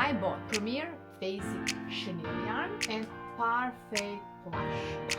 I bought Premier Basic Chenille yarn and Parfait Plush.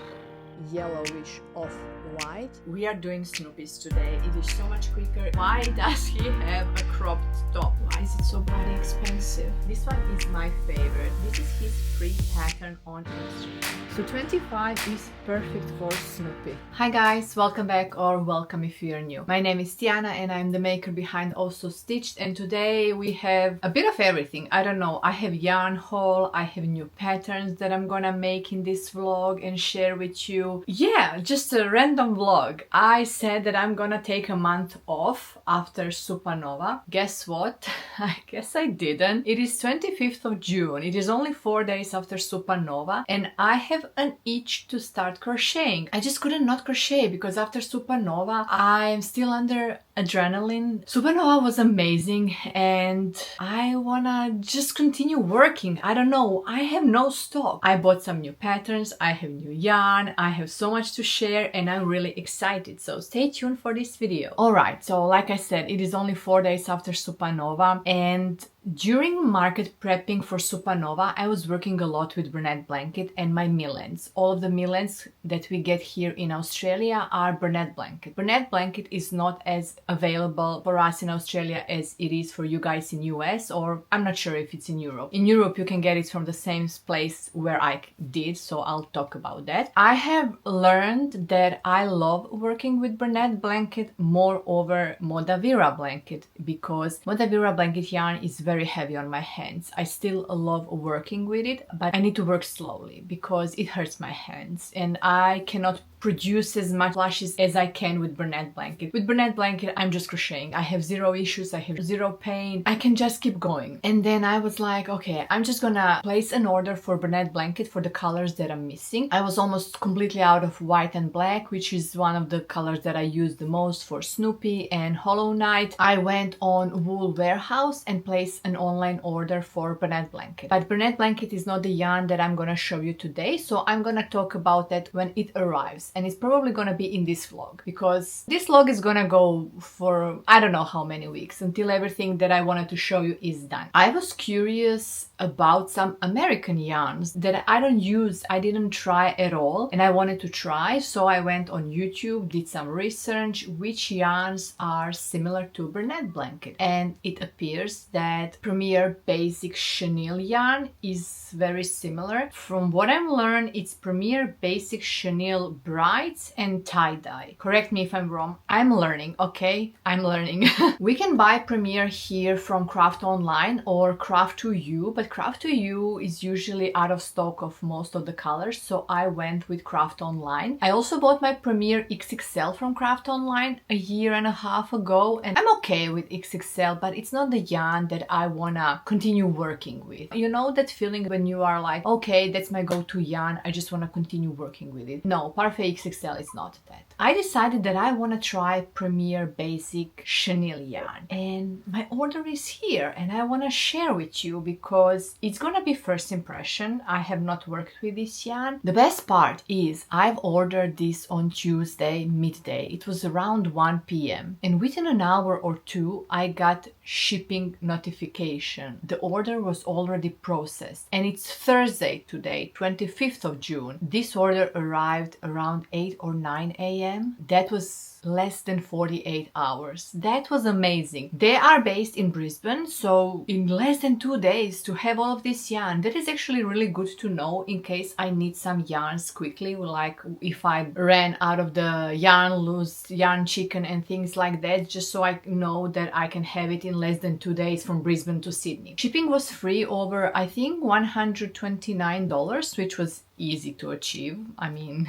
Yellowish off-white. We are doing Snoopy's today. It is so much quicker. Why does he have a cropped top? Why is it so bloody expensive? This one is my favorite. This is his free pattern on Instagram. So 25 is perfect for Snoopy. Hi guys, welcome back or welcome if you are new. My name is Tiana and I'm the maker behind Also Stitched, and today we have a bit of everything. I don't know, I have yarn haul, I have new patterns that I'm gonna make in this vlog and share with you. Yeah, just a random vlog. I said that I'm gonna take a month off after Supernova. Guess what? I guess I didn't. It is 25th of June. It is only 4 days after Supernova and I have an itch to start crocheting. I just couldn't not crochet because after Supernova I'm still under adrenaline. Supernova was amazing and I wanna just continue working. I don't know, I have no stop. I bought some new patterns, I have new yarn, I have so much to share and I'm really excited, so stay tuned for this video. Alright, so like I said, it is only 4 days after Supernova, and during market prepping for Supernova, I was working a lot with Bernat blanket and my millends. All of the millends that we get here in Australia are Bernat blanket. Bernat blanket is not as available for us in Australia as it is for you guys in US, or I'm not sure if it's in Europe. In Europe you can get it from the same place where I did, so I'll talk about that. I have learned that I love working with Bernat blanket more over Modavira blanket because Modavira blanket yarn is very heavy on my hands. I still love working with it, but I need to work slowly because it hurts my hands and I cannot produce as much flashes as I can with Bernat blanket. With Bernat blanket, I'm just crocheting. I have zero issues, I have zero pain. I can just keep going. And then I was like, okay, I'm just gonna place an order for Bernat blanket for the colors that I'm missing. I was almost completely out of white and black, which is one of the colors that I use the most for Snoopy and Hollow Knight. I went on Wool Warehouse and placed an online order for Bernat blanket. But Bernat blanket is not the yarn that I'm gonna show you today, so I'm gonna talk about that when it arrives. And it's probably gonna be in this vlog because this vlog is gonna go for I don't know how many weeks until everything that I wanted to show you is done. I was curious about some American yarns that I don't use, I didn't try at all, and I wanted to try, so I went on YouTube, did some research which yarns are similar to Bernat blanket, and it appears that Premier Basic Chenille yarn is very similar. From what I've learned, it's Premier Basic Chenille Brights and tie-dye. Correct me if I'm wrong. I'm learning, okay? I'm learning. We can buy Premier here from Craft Online or Craft to You, but Craft to You is usually out of stock of most of the colors, so I went with Craft Online. I also bought my Premier XXL from Craft Online a year and a half ago, and I'm okay with XXL, but it's not the yarn that I wanna continue working with. You know that feeling when you are like, okay, that's my go-to yarn, I just wanna continue working with it. No, Parfait XXL is not that. I decided that I want to try Premier Basic Chenille yarn and my order is here and I want to share with you because it's gonna be first impression. I have not worked with this yarn. The best part is I've ordered this on Tuesday midday. It was around 1 p.m. and within an hour or two I got shipping notification. The order was already processed and it's Thursday today, 25th of June. This order arrived around 8 or 9 a.m. That was less than 48 hours. That was amazing. They are based in Brisbane, so in less than 2 days to have all of this yarn, that is actually really good to know in case I need some yarns quickly, like if I ran out of the yarn loose, yarn chicken and things like that, just so I know that I can have it in less than 2 days from Brisbane to Sydney. Shipping was free over, I think, $129, which was easy to achieve. I mean,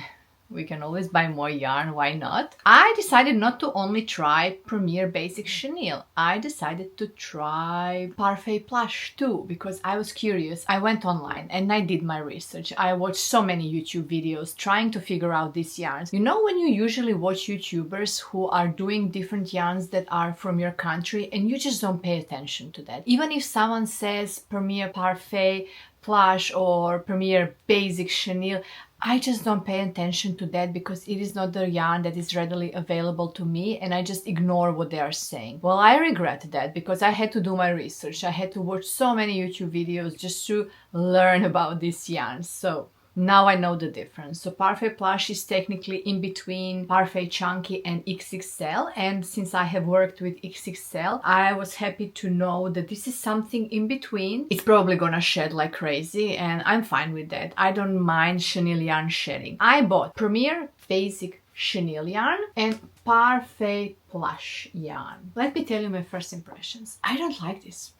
we can always buy more yarn, why not? I decided not to only try Premier Basic Chenille. I decided to try Parfait Plush too because I was curious. I went online and I did my research. I watched so many YouTube videos trying to figure out these yarns. You know when you usually watch YouTubers who are doing different yarns that are from your country and you just don't pay attention to that. Even if someone says Premier Parfait Plush or Premier Basic Chenille, I just don't pay attention to that because it is not the yarn that is readily available to me, and I just ignore what they are saying. Well, I regret that because I had to do my research. I had to watch so many YouTube videos just to learn about these yarns. So now I know the difference. So Parfait Plush is technically in between Parfait Chunky and XXL, and since I have worked with XXL, I was happy to know that this is something in between. It's probably gonna shed like crazy, and I'm fine with that. I don't mind chenille yarn shedding. I bought Premier Basic Chenille yarn and Parfait Plush yarn. Let me tell you my first impressions. I don't like this.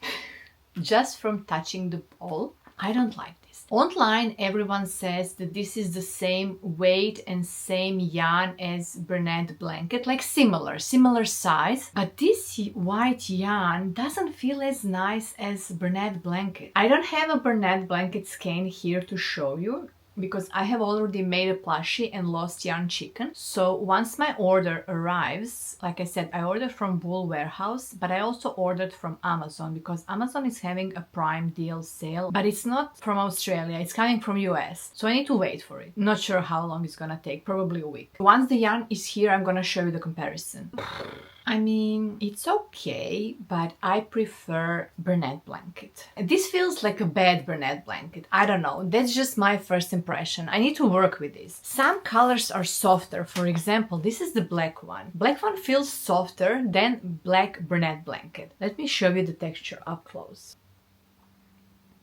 Just from touching the ball, I don't like this. Online, everyone says that this is the same weight and same yarn as Bernat Blanket, like similar size. But this white yarn doesn't feel as nice as Bernat Blanket. I don't have a Bernat Blanket skein here to show you, because I have already made a plushie and lost yarn chicken. So once my order arrives, like I said, I ordered from Wool Warehouse, but I also ordered from Amazon because Amazon is having a Prime deal sale, but it's not from Australia, it's coming from US. So I need to wait for it. Not sure how long it's gonna take, probably a week. Once the yarn is here, I'm gonna show you the comparison. I mean, it's okay, but I prefer Bernat Blanket. This feels like a bad Bernat Blanket. I don't know. That's just my first impression. I need to work with this. Some colors are softer. For example, this is the black one. Black one feels softer than black Bernat Blanket. Let me show you the texture up close.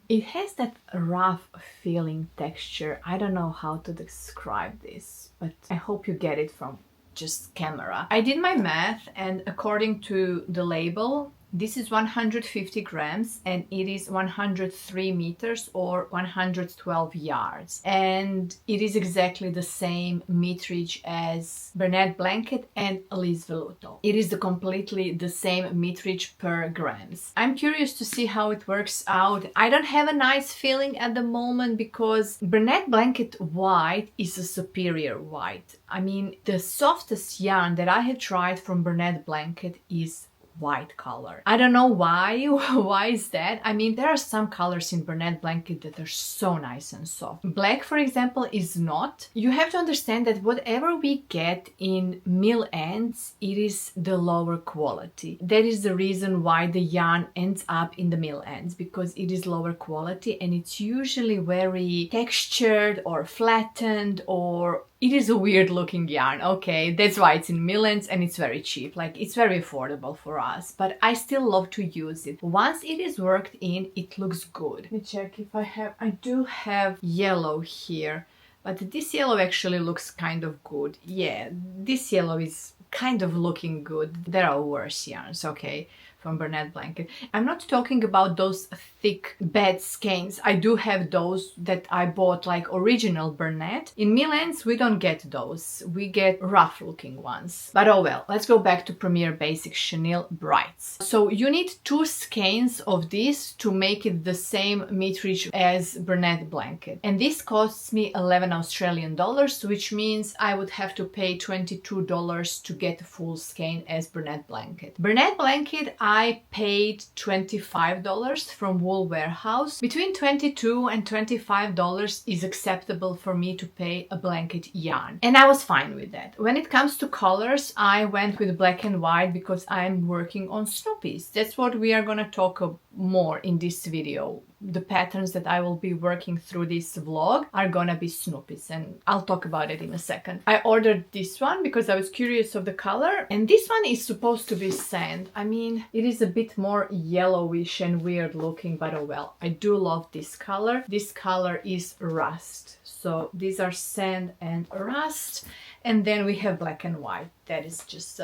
It has that rough feeling texture. I don't know how to describe this, but I hope you get it from just camera. I did my math, and according to the label, this is 150 grams and it is 103 meters or 112 yards. And it is exactly the same meterage as Bernat Blanket and Elise Velluto. It is completely the same meterage per grams. I'm curious to see how it works out. I don't have a nice feeling at the moment because Bernat Blanket white is a superior white. I mean, the softest yarn that I have tried from Bernat Blanket is white color. I don't know why. Why is that? I mean, there are some colors in Bernat Blanket that are so nice and soft. Black, for example, is not. You have to understand that whatever we get in mill ends, it is the lower quality. That is the reason why the yarn ends up in the mill ends, because it is lower quality and it's usually very textured or flattened, or it is a weird looking yarn. Okay, that's why it's in mill ends and it's very cheap. Like, it's very affordable for us, but I still love to use it. Once it is worked in, it looks good. Let me check if I do have yellow here, but this yellow actually looks kind of good. Yeah, this yellow is kind of looking good. There are worse yarns, okay, from Bernat Blanket. I'm not talking about those thick bed skeins. I do have those that I bought like original Bernat. In mill ends we don't get those. We get rough looking ones. But oh well, let's go back to Premier Basic Chenille Brights. So you need 2 skeins of this to make it the same meterage as Bernat Blanket. And this costs me 11 Australian dollars, which means I would have to pay $22 to get a full skein as Bernat Blanket. Bernat Blanket I paid $25 from Wool Warehouse. Between $22 and $25 is acceptable for me to pay a blanket yarn, and I was fine with that. When it comes to colors, I went with black and white because I'm working on Snoopy's. That's what we are gonna talk more in this video. The patterns that I will be working through this vlog are gonna be Snoopy's, and I'll talk about it in a second. I ordered this one because I was curious of the color, and this one is supposed to be sand. I mean, it is a bit more yellowish and weird looking, but oh well. I do love this color. This color is rust. So these are sand and rust, and then we have black and white. That is just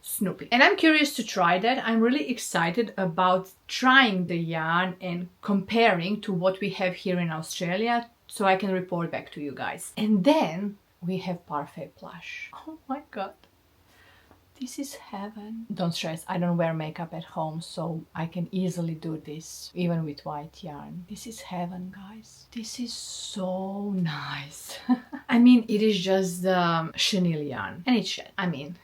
Snoopy. And I'm curious to try that. I'm really excited about trying the yarn and comparing to what we have here in Australia, so I can report back to you guys. And then we have Parfait Plush. Oh my god. This is heaven. Don't stress, I don't wear makeup at home, so I can easily do this, even with white yarn. This is heaven, guys. This is so nice. I mean, it is just the chenille yarn. And it's, I mean,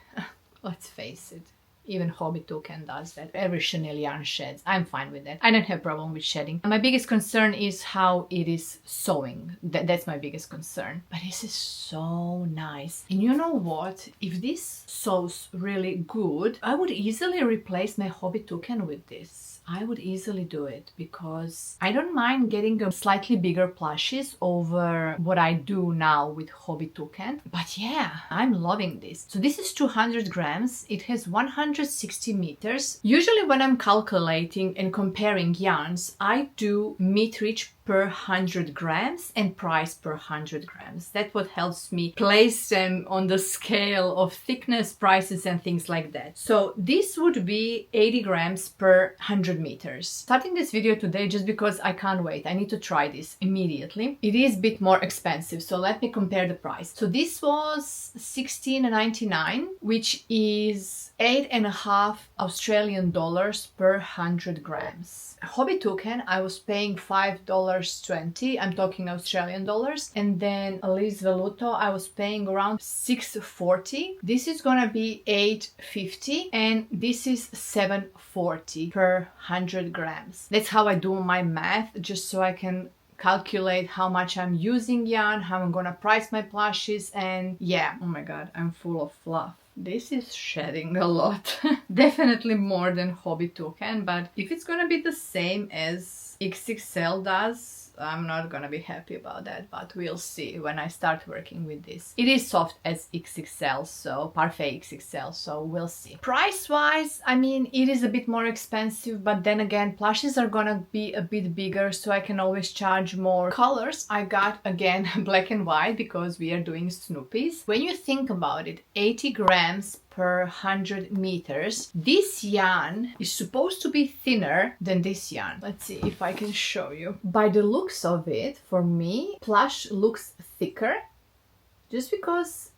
let's face it, Even Hobby Toucan does that. Every chenille yarn sheds. I'm fine with that. I don't have problem with shedding. My biggest concern is how it is sewing. That's my biggest concern. But this is so nice. And you know what? If this sews really good, I would easily replace my Hobby Toucan with this. I would easily do it because I don't mind getting a slightly bigger plushes over what I do now with Hobby Toucan. But yeah, I'm loving this. So this is 200 grams. It has 160 meters. Usually when I'm calculating and comparing yarns, I do meterage per 100 grams and price per 100 grams. That's what helps me place them on the scale of thickness, prices and things like that. So this would be 80 grams per 100 meters. Starting this video today just because I can't wait. I need to try this immediately. It is a bit more expensive, so let me compare the price. So this was $16.99, which is 8.5 Australian dollars per 100 grams. Hobby Toucan, I was paying $5.20. I'm talking Australian dollars. And then Liz Velluto, I was paying around $6.40. This is gonna be $8.50 and this is $7.40 per 100 grams. That's how I do my math, just so I can calculate how much I'm using yarn, how I'm gonna price my plushes, and yeah, oh my god, I'm full of fluff. This is shedding a lot. Definitely more than Hobby Toucan, but if it's gonna be the same as XXL does, I'm not gonna be happy about that, but we'll see when I start working with this. It is soft as XXL, so Parfait XXL, so we'll see. Price-wise, I mean, it is a bit more expensive, but then again, plushes are gonna be a bit bigger, so I can always charge more. Colors, I got, again, black and white, because we are doing Snoopies. When you think about it, 80 grams per 100 meters. This yarn is supposed to be thinner than this yarn. Let's see if I can show you. By the looks of it, for me, Plush looks thicker just because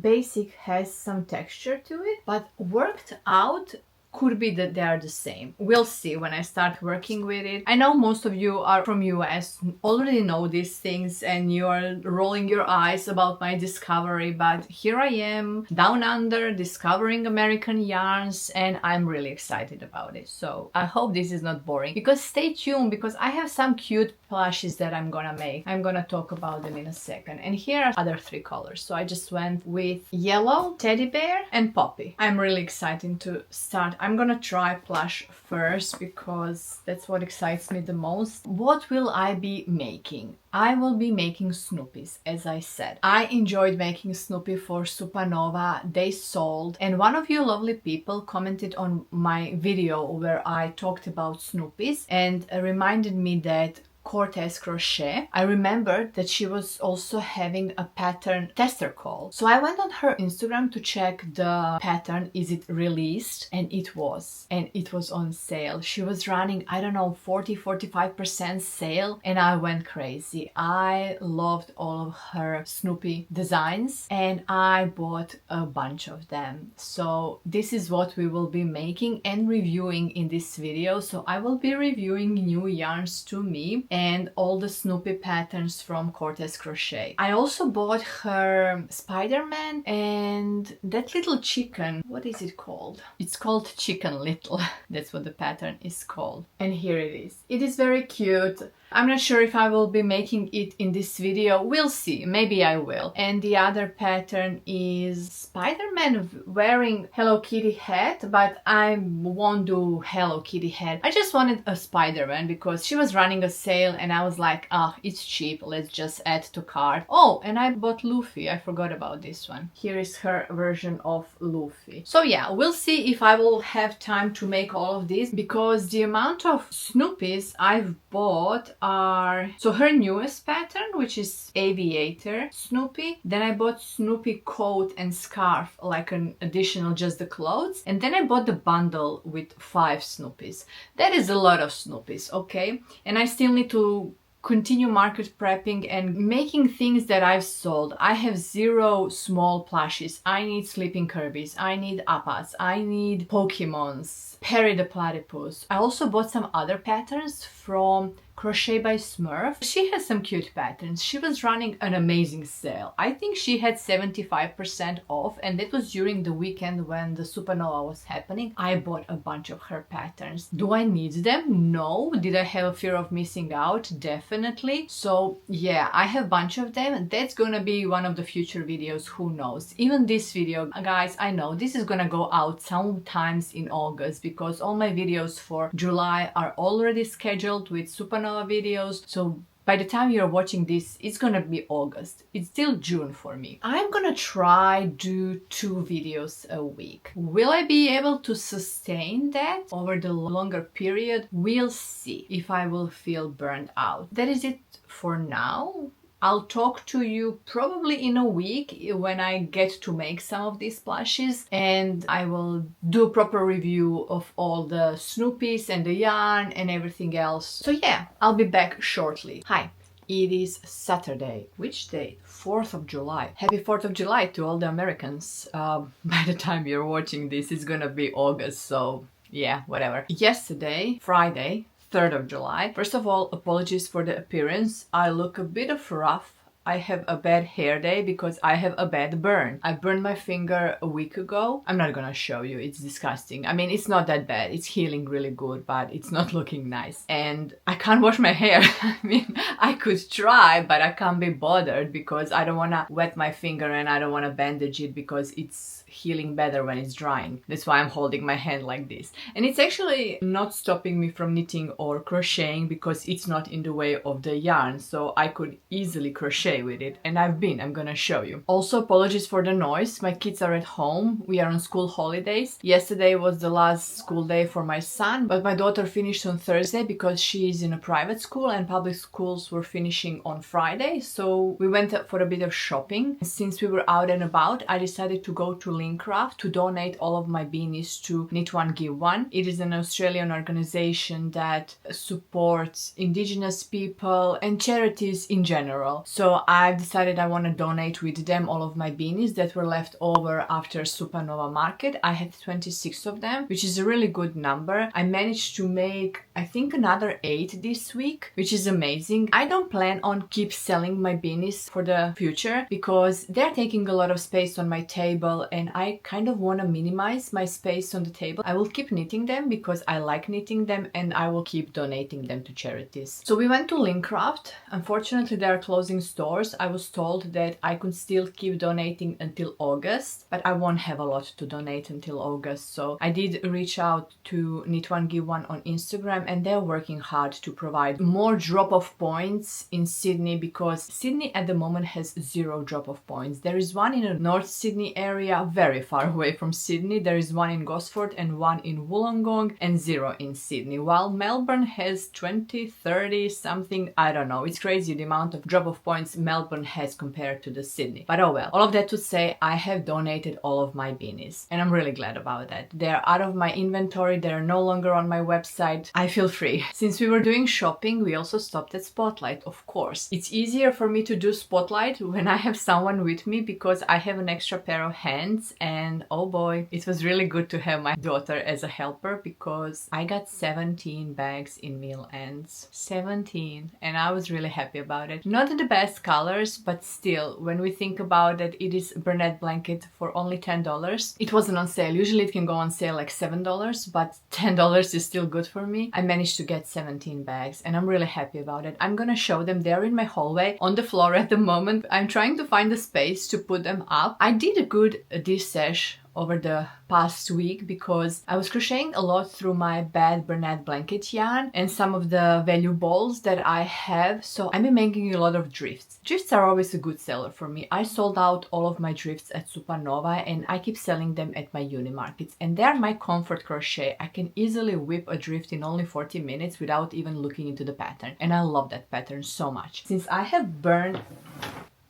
Basic has some texture to it, but worked out could be that they are the same. We'll see when I start working with it. I know most of you are from US, already know these things, and you are rolling your eyes about my discovery, but here I am, down under, discovering American yarns, and I'm really excited about it. So I hope this is not boring, because stay tuned, because I have some cute plushes that I'm gonna make. I'm gonna talk about them in a second. And here are other three colors. So I just went with yellow, teddy bear, and poppy. I'm really excited to start. I'm gonna try Plush first because that's what excites me the most. What will I be making? I will be making Snoopies, as I said. I enjoyed making Snoopy for Supernova. They sold, and one of you lovely people commented on my video where I talked about Snoopies and reminded me that Cortez Crochet, I remembered that she was also having a pattern tester call. So I went on her Instagram to check the pattern, is it released? And it was. And it was on sale. She was running, I don't know, 40-45% sale, and I went crazy. I loved all of her Snoopy designs and I bought a bunch of them. So this is what we will be making and reviewing in this video. So I will be reviewing new yarns to me and all the Snoopy patterns from Cortez Crochet. I also bought her Spider-Man and that little chicken. What is it called? It's called Chicken Little. That's what the pattern is called. And here it is. It is very cute. I'm not sure if I will be making it in this video. We'll see. Maybe I will. And the other pattern is Spider-Man wearing Hello Kitty hat, but I won't do Hello Kitty hat. I just wanted a Spider-Man because she was running a sale and I was like, ah, it's cheap. Let's just add to cart. Oh, and I bought Luffy. I forgot about this one. Here is her version of Luffy. So yeah, we'll see if I will have time to make all of this, because the amount of Snoopies I've bought are, so her newest pattern, which is Aviator Snoopy, then I bought Snoopy coat and scarf, like an additional, just the clothes, and then I bought the bundle with 5 Snoopies. That is a lot of Snoopies, okay? And I still need to continue market prepping and making things that I've sold. I have 0 small plushes. I need Sleeping Kirby's, I need Appas, I need Pokemons, Perry the Platypus. I also bought some other patterns from Crochet by Smurf. She has some cute patterns. She was running an amazing sale. I think she had 75% off, and that was during the weekend when the supernova was happening. I bought a bunch of her patterns. Do I need them? No. Did I have a fear of missing out? Definitely. So yeah, I have a bunch of them. That's gonna be one of the future videos, who knows. Even this video, guys, I know this is gonna go out sometimes in August because all my videos for July are already scheduled with supernova videos. So by the time you're watching this, it's gonna be August. It's still June for me. I'm gonna try do 2 videos a week. Will I be able to sustain that over the longer period? We'll see if I will feel burned out. That is it for now. I'll talk to you probably in a week when I get to make some of these plushes, and I will do a proper review of all the Snoopies and the yarn and everything else. So yeah, I'll be back shortly. Hi, it is Saturday. Which day? 4th of July. Happy 4th of July to all the Americans. By the time you're watching this, it's gonna be August, so yeah, whatever. Yesterday, Friday, 3rd of July. First of all, apologies for the appearance. I look a bit of rough. I have a bad hair day because I have a bad burn. I burned my finger a week ago. I'm not gonna show you, it's disgusting. I mean, it's not that bad. It's healing really good, but it's not looking nice. And I can't wash my hair. I mean, I could try, but I can't be bothered because I don't wanna wet my finger and I don't wanna bandage it because it's healing better when it's drying. That's why I'm holding my hand like this. And it's actually not stopping me from knitting or crocheting because it's not in the way of the yarn, so I could easily crochet with it, and I'm gonna show you. Also, apologies for the noise. My kids are at home. We are on school holidays. Yesterday was the last school day for my son, but my daughter finished on Thursday because she is in a private school and public schools were finishing on Friday, so we went for a bit of shopping. Since we were out and about, I decided to go to Linkcraft to donate all of my beanies to Knit One Give One. It is an Australian organization that supports Indigenous people and charities in general. So I've decided I want to donate with them all of my beanies that were left over after Supernova Market. I had 26 of them, which is a really good number. I managed to make, I think, another 8 this week, which is amazing. I don't plan on keep selling my beanies for the future because they're taking a lot of space on my table and I kind of want to minimize my space on the table. I will keep knitting them because I like knitting them, and I will keep donating them to charities. So we went to Linkcraft. Unfortunately, they are closing stores. I was told that I could still keep donating until August, but I won't have a lot to donate until August. So I did reach out to Knit One Give One on Instagram, and they're working hard to provide more drop-off points in Sydney because Sydney at the moment has 0 drop-off points. There is one in the North Sydney area, very far away from Sydney. There is one in Gosford and one in Wollongong, and 0 in Sydney, while Melbourne has 20, 30 something. I don't know. It's crazy the amount of drop-off points Melbourne has compared to the Sydney. But oh well. All of that to say, I have donated all of my beanies and I'm really glad about that. They're out of my inventory. They're no longer on my website. I feel free. Since we were doing shopping, we also stopped at Spotlight, of course. It's easier for me to do Spotlight when I have someone with me because I have an extra pair of hands, and oh boy, it was really good to have my daughter as a helper because I got 17 bags in meal ends. 17, and I was really happy about it. Not the best colors, but still, when we think about it, it is a Bernat blanket for only $10. It wasn't on sale. Usually it can go on sale like $7, but $10 is still good for me. I managed to get 17 bags and I'm really happy about it. I'm gonna show them. They're in my hallway on the floor at the moment. I'm trying to find a space to put them up. I did a good dish sesh over the past week because I was crocheting a lot through my bad Bernat blanket yarn and some of the value balls that I have, so I've been making a lot of drifts. Drifts are always a good seller for me. I sold out all of my drifts at Supernova and I keep selling them at my uni markets, and they're my comfort crochet. I can easily whip a drift in only 40 minutes without even looking into the pattern, and I love that pattern so much. Since I have burned...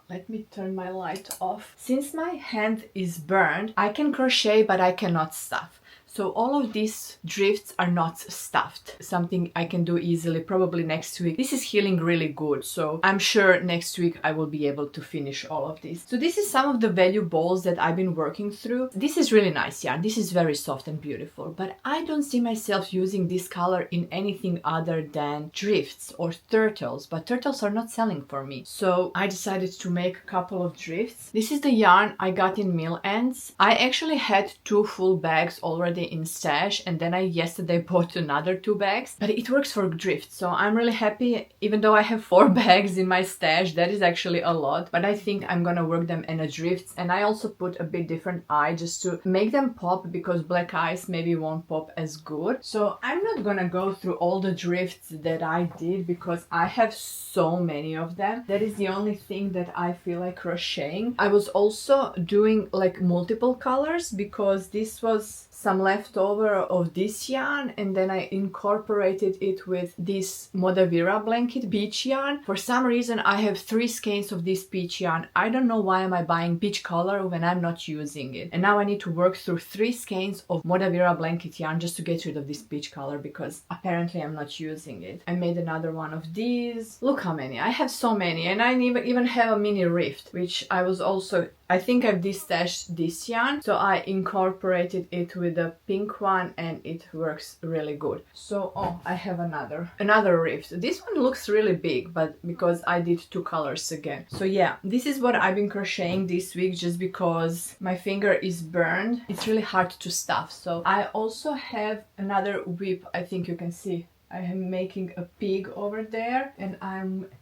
Let me turn my light off. Since my hand is burned, I can crochet but I cannot stuff. So all of these drifts are not stuffed. Something I can do easily probably next week. This is healing really good, so I'm sure next week I will be able to finish all of this. So this is some of the value balls that I've been working through. This is really nice yarn. This is very soft and beautiful, but I don't see myself using this color in anything other than drifts or turtles, but turtles are not selling for me. So I decided to make a couple of drifts. This is the yarn I got in Mill Ends. I actually had 2 full bags already in stash, and then I yesterday bought another 2 bags, but it works for drifts, so I'm really happy. Even though I have 4 bags in my stash, that is actually a lot, but I think I'm gonna work them in a drifts. And I also put a bit different eye just to make them pop, because black eyes maybe won't pop as good. So I'm not gonna go through all the drifts that I did because I have so many of them. That is the only thing that I feel like crocheting. I was also doing like multiple colors because this was some leftover of this yarn, and then I incorporated it with this Modavira blanket peach yarn. For some reason I have 3 skeins of this peach yarn. I don't know why am I buying peach color when I'm not using it. And now I need to work through 3 skeins of Modavira blanket yarn just to get rid of this peach color because apparently I'm not using it. I made another one of these. Look how many. I have so many, and I even have a mini rift, which I was also, I think I've destashed this yarn, so I incorporated it with the pink one and it works really good. So, oh, I have another rift. This one looks really big, but because I did 2 colors again. So yeah, this is what I've been crocheting this week just because my finger is burned. It's really hard to stuff. So I also have another whip. I think you can see I am making a pig over there, and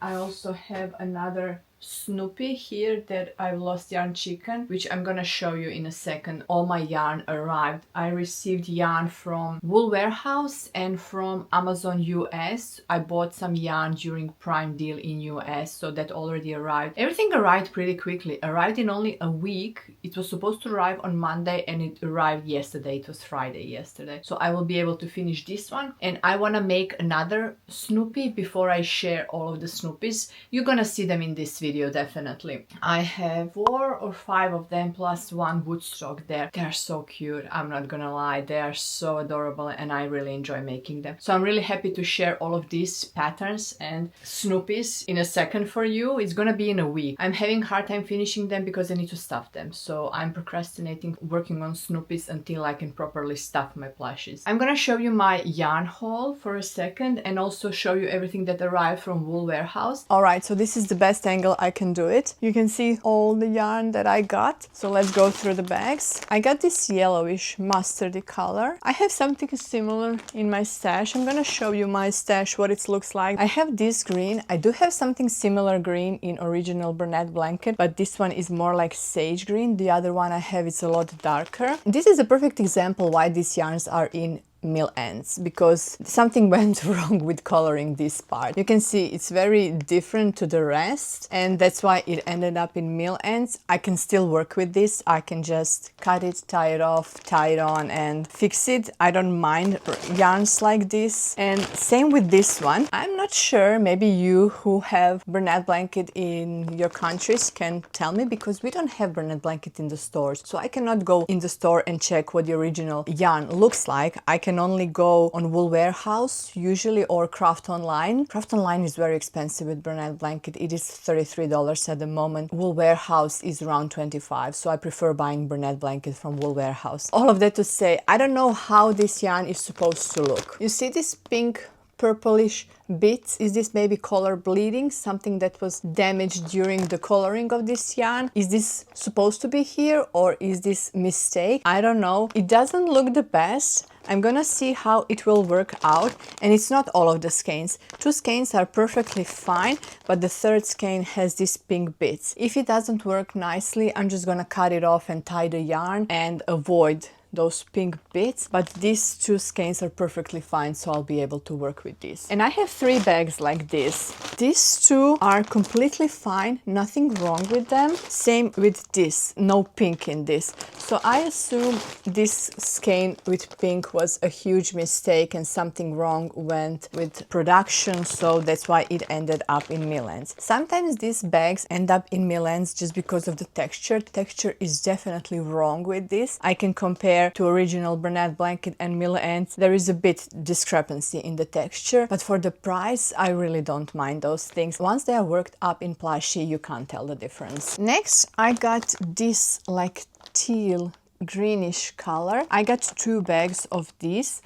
I also have another Snoopy here that I've lost yarn chicken, which I'm gonna show you in a second. All my yarn arrived. I received yarn from Wool Warehouse and from Amazon US. I bought some yarn during Prime deal in US, so that already arrived. Everything arrived pretty quickly. Arrived in only a week. It was supposed to arrive on Monday and it arrived yesterday. It was Friday yesterday. So I will be able to finish this one, and I wanna make another Snoopy before I share all of the Snoopies. You're gonna see them in this video definitely. I have 4 or 5 of them plus 1 Woodstock there. They're so cute. I'm not gonna lie. They are so adorable and I really enjoy making them. So I'm really happy to share all of these patterns and Snoopies in a second for you. It's gonna be in a week. I'm having a hard time finishing them because I need to stuff them. So I'm procrastinating working on Snoopies until I can properly stuff my plushes. I'm gonna show you my yarn haul for a second and also show you everything that arrived from Wool Warehouse. Alright, so this is the best angle I can do it. You can see all the yarn that I got. So let's go through the bags. I got this yellowish mustardy color. I have something similar in my stash. I'm gonna show you my stash, what it looks like. I have this green. I do have something similar green in original Bernat blanket, but this one is more like sage green. The other one I have is a lot darker. This is a perfect example why these yarns are in Mill Ends, because something went wrong with coloring this part. You can see it's very different to the rest, and that's why it ended up in Mill Ends. I can still work with this. I can just cut it, tie it off, tie it on and fix it. I don't mind yarns like this. And same with this one. I'm not sure, maybe you who have Bernat blanket in your countries can tell me, because we don't have Bernat blanket in the stores, so I cannot go in the store and check what the original yarn looks like. I can only go on Wool Warehouse usually, or Craft Online. Craft Online is very expensive with Bernat blanket. It is $33 at the moment. Wool Warehouse is around $25, so I prefer buying Bernat blanket from Wool Warehouse. All of that to say, I don't know how this yarn is supposed to look. You see this pink purplish bits? Is this maybe color bleeding, something that was damaged during the coloring of this yarn? Is this supposed to be here, or is this mistake? I don't know. It doesn't look the best. I'm gonna see how it will work out, and it's not all of the skeins. 2 skeins are perfectly fine, but the 3rd skein has these pink bits. If it doesn't work nicely, I'm just gonna cut it off and tie the yarn and avoid those pink bits, but these 2 skeins are perfectly fine, so I'll be able to work with this. And I have 3 bags like this. These 2 are completely fine, nothing wrong with them. Same with this, no pink in this. So I assume this skein with pink was a huge mistake and something wrong went with production, so that's why it ended up in Mill Ends. Sometimes these bags end up in Mill Ends just because of the texture. Texture is definitely wrong with this. I can compare compare to original Bernat blanket and mill ends, there is a bit discrepancy in the texture, but for the price, I really don't mind those things. Once they are worked up in Plushy, you can't tell the difference. Next, I got this like teal greenish color. I got 2 bags of these.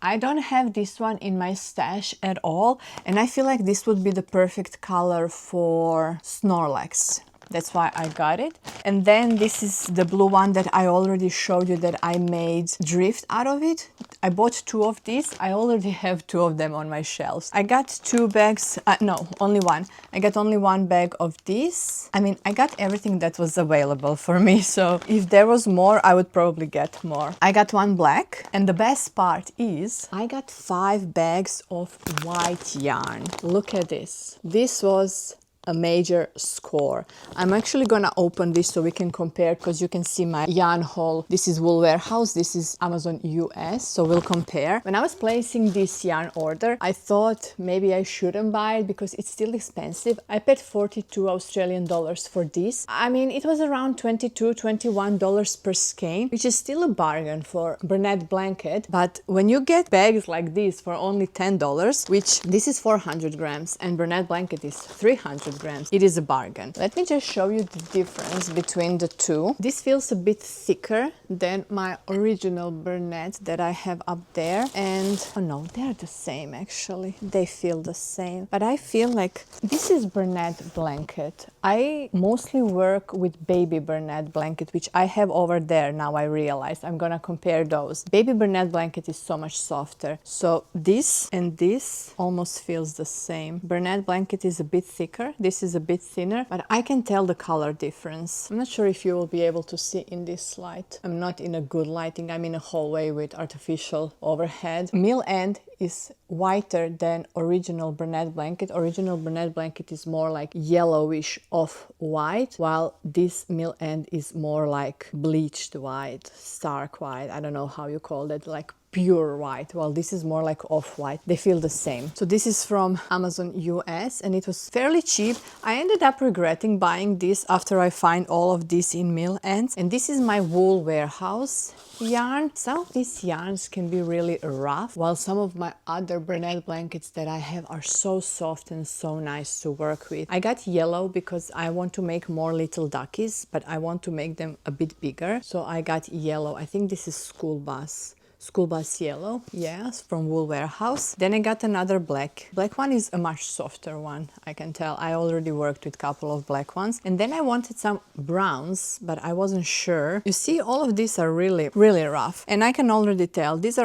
I don't have this one in my stash at all, and I feel like this would be the perfect color for Snorlax. That's why I got it. And then this is the blue one that I already showed you that I made drift out of it. I bought 2 of these. I already have 2 of them on my shelves. I got 2 bags, no, only 1. I got only 1 bag of these. I mean, I got everything that was available for me. So if there was more, I would probably get more. I got 1 black. And the best part is I got 5 bags of white yarn. Look at this. This was a major score. I'm actually gonna open this so we can compare, because you can see my yarn haul. This is Wool Warehouse, this is Amazon US, so we'll compare. When I was placing this yarn order, I thought maybe I shouldn't buy it because it's still expensive. I paid 42 Australian dollars for this. I mean, it was around $22, $21 per skein, which is still a bargain for Bernat blanket. But when you get bags like this for only $10, which this is 400 grams and Bernat blanket is 300 grams, it is a bargain. Let me just show you the difference between the two. This feels a bit thicker than my original Bernat that I have up there, and oh no, they're the same actually. They feel the same, but I feel like this is Bernat blanket. I mostly work with baby Bernat blanket, which I have over there. Now I realize I'm gonna compare those. Baby Bernat blanket is so much softer, so this and this almost feels the same. Bernat blanket is a bit thicker, this is a bit thinner, but I can tell the color difference. I'm not sure if you will be able to see in this light. I'm not in a good lighting, I'm in a hallway with artificial overhead. Mill end is whiter than original Bernat blanket. Original Bernat blanket is more like yellowish off-white, while this mill end is more like bleached white, stark white. I don't know how you call it, like pure white. Well, this is more like off-white. They feel the same. So this is from Amazon US and it was fairly cheap. I ended up regretting buying this after I find all of this in mill ends. And this is my Wool Warehouse yarn. Some of these yarns can be really rough, while some of my other Bernat blankets that I have are so soft and so nice to work with. I got yellow because I want to make more little duckies, but I want to make them a bit bigger. So I got yellow. I think this is school bus yellow, yes, from Wool Warehouse. Then I got another black. Black one is a much softer one, I can tell. I already worked with a couple of black ones. And then I wanted some browns, but I wasn't sure. You see, all of these are really, really rough. And I can already tell, this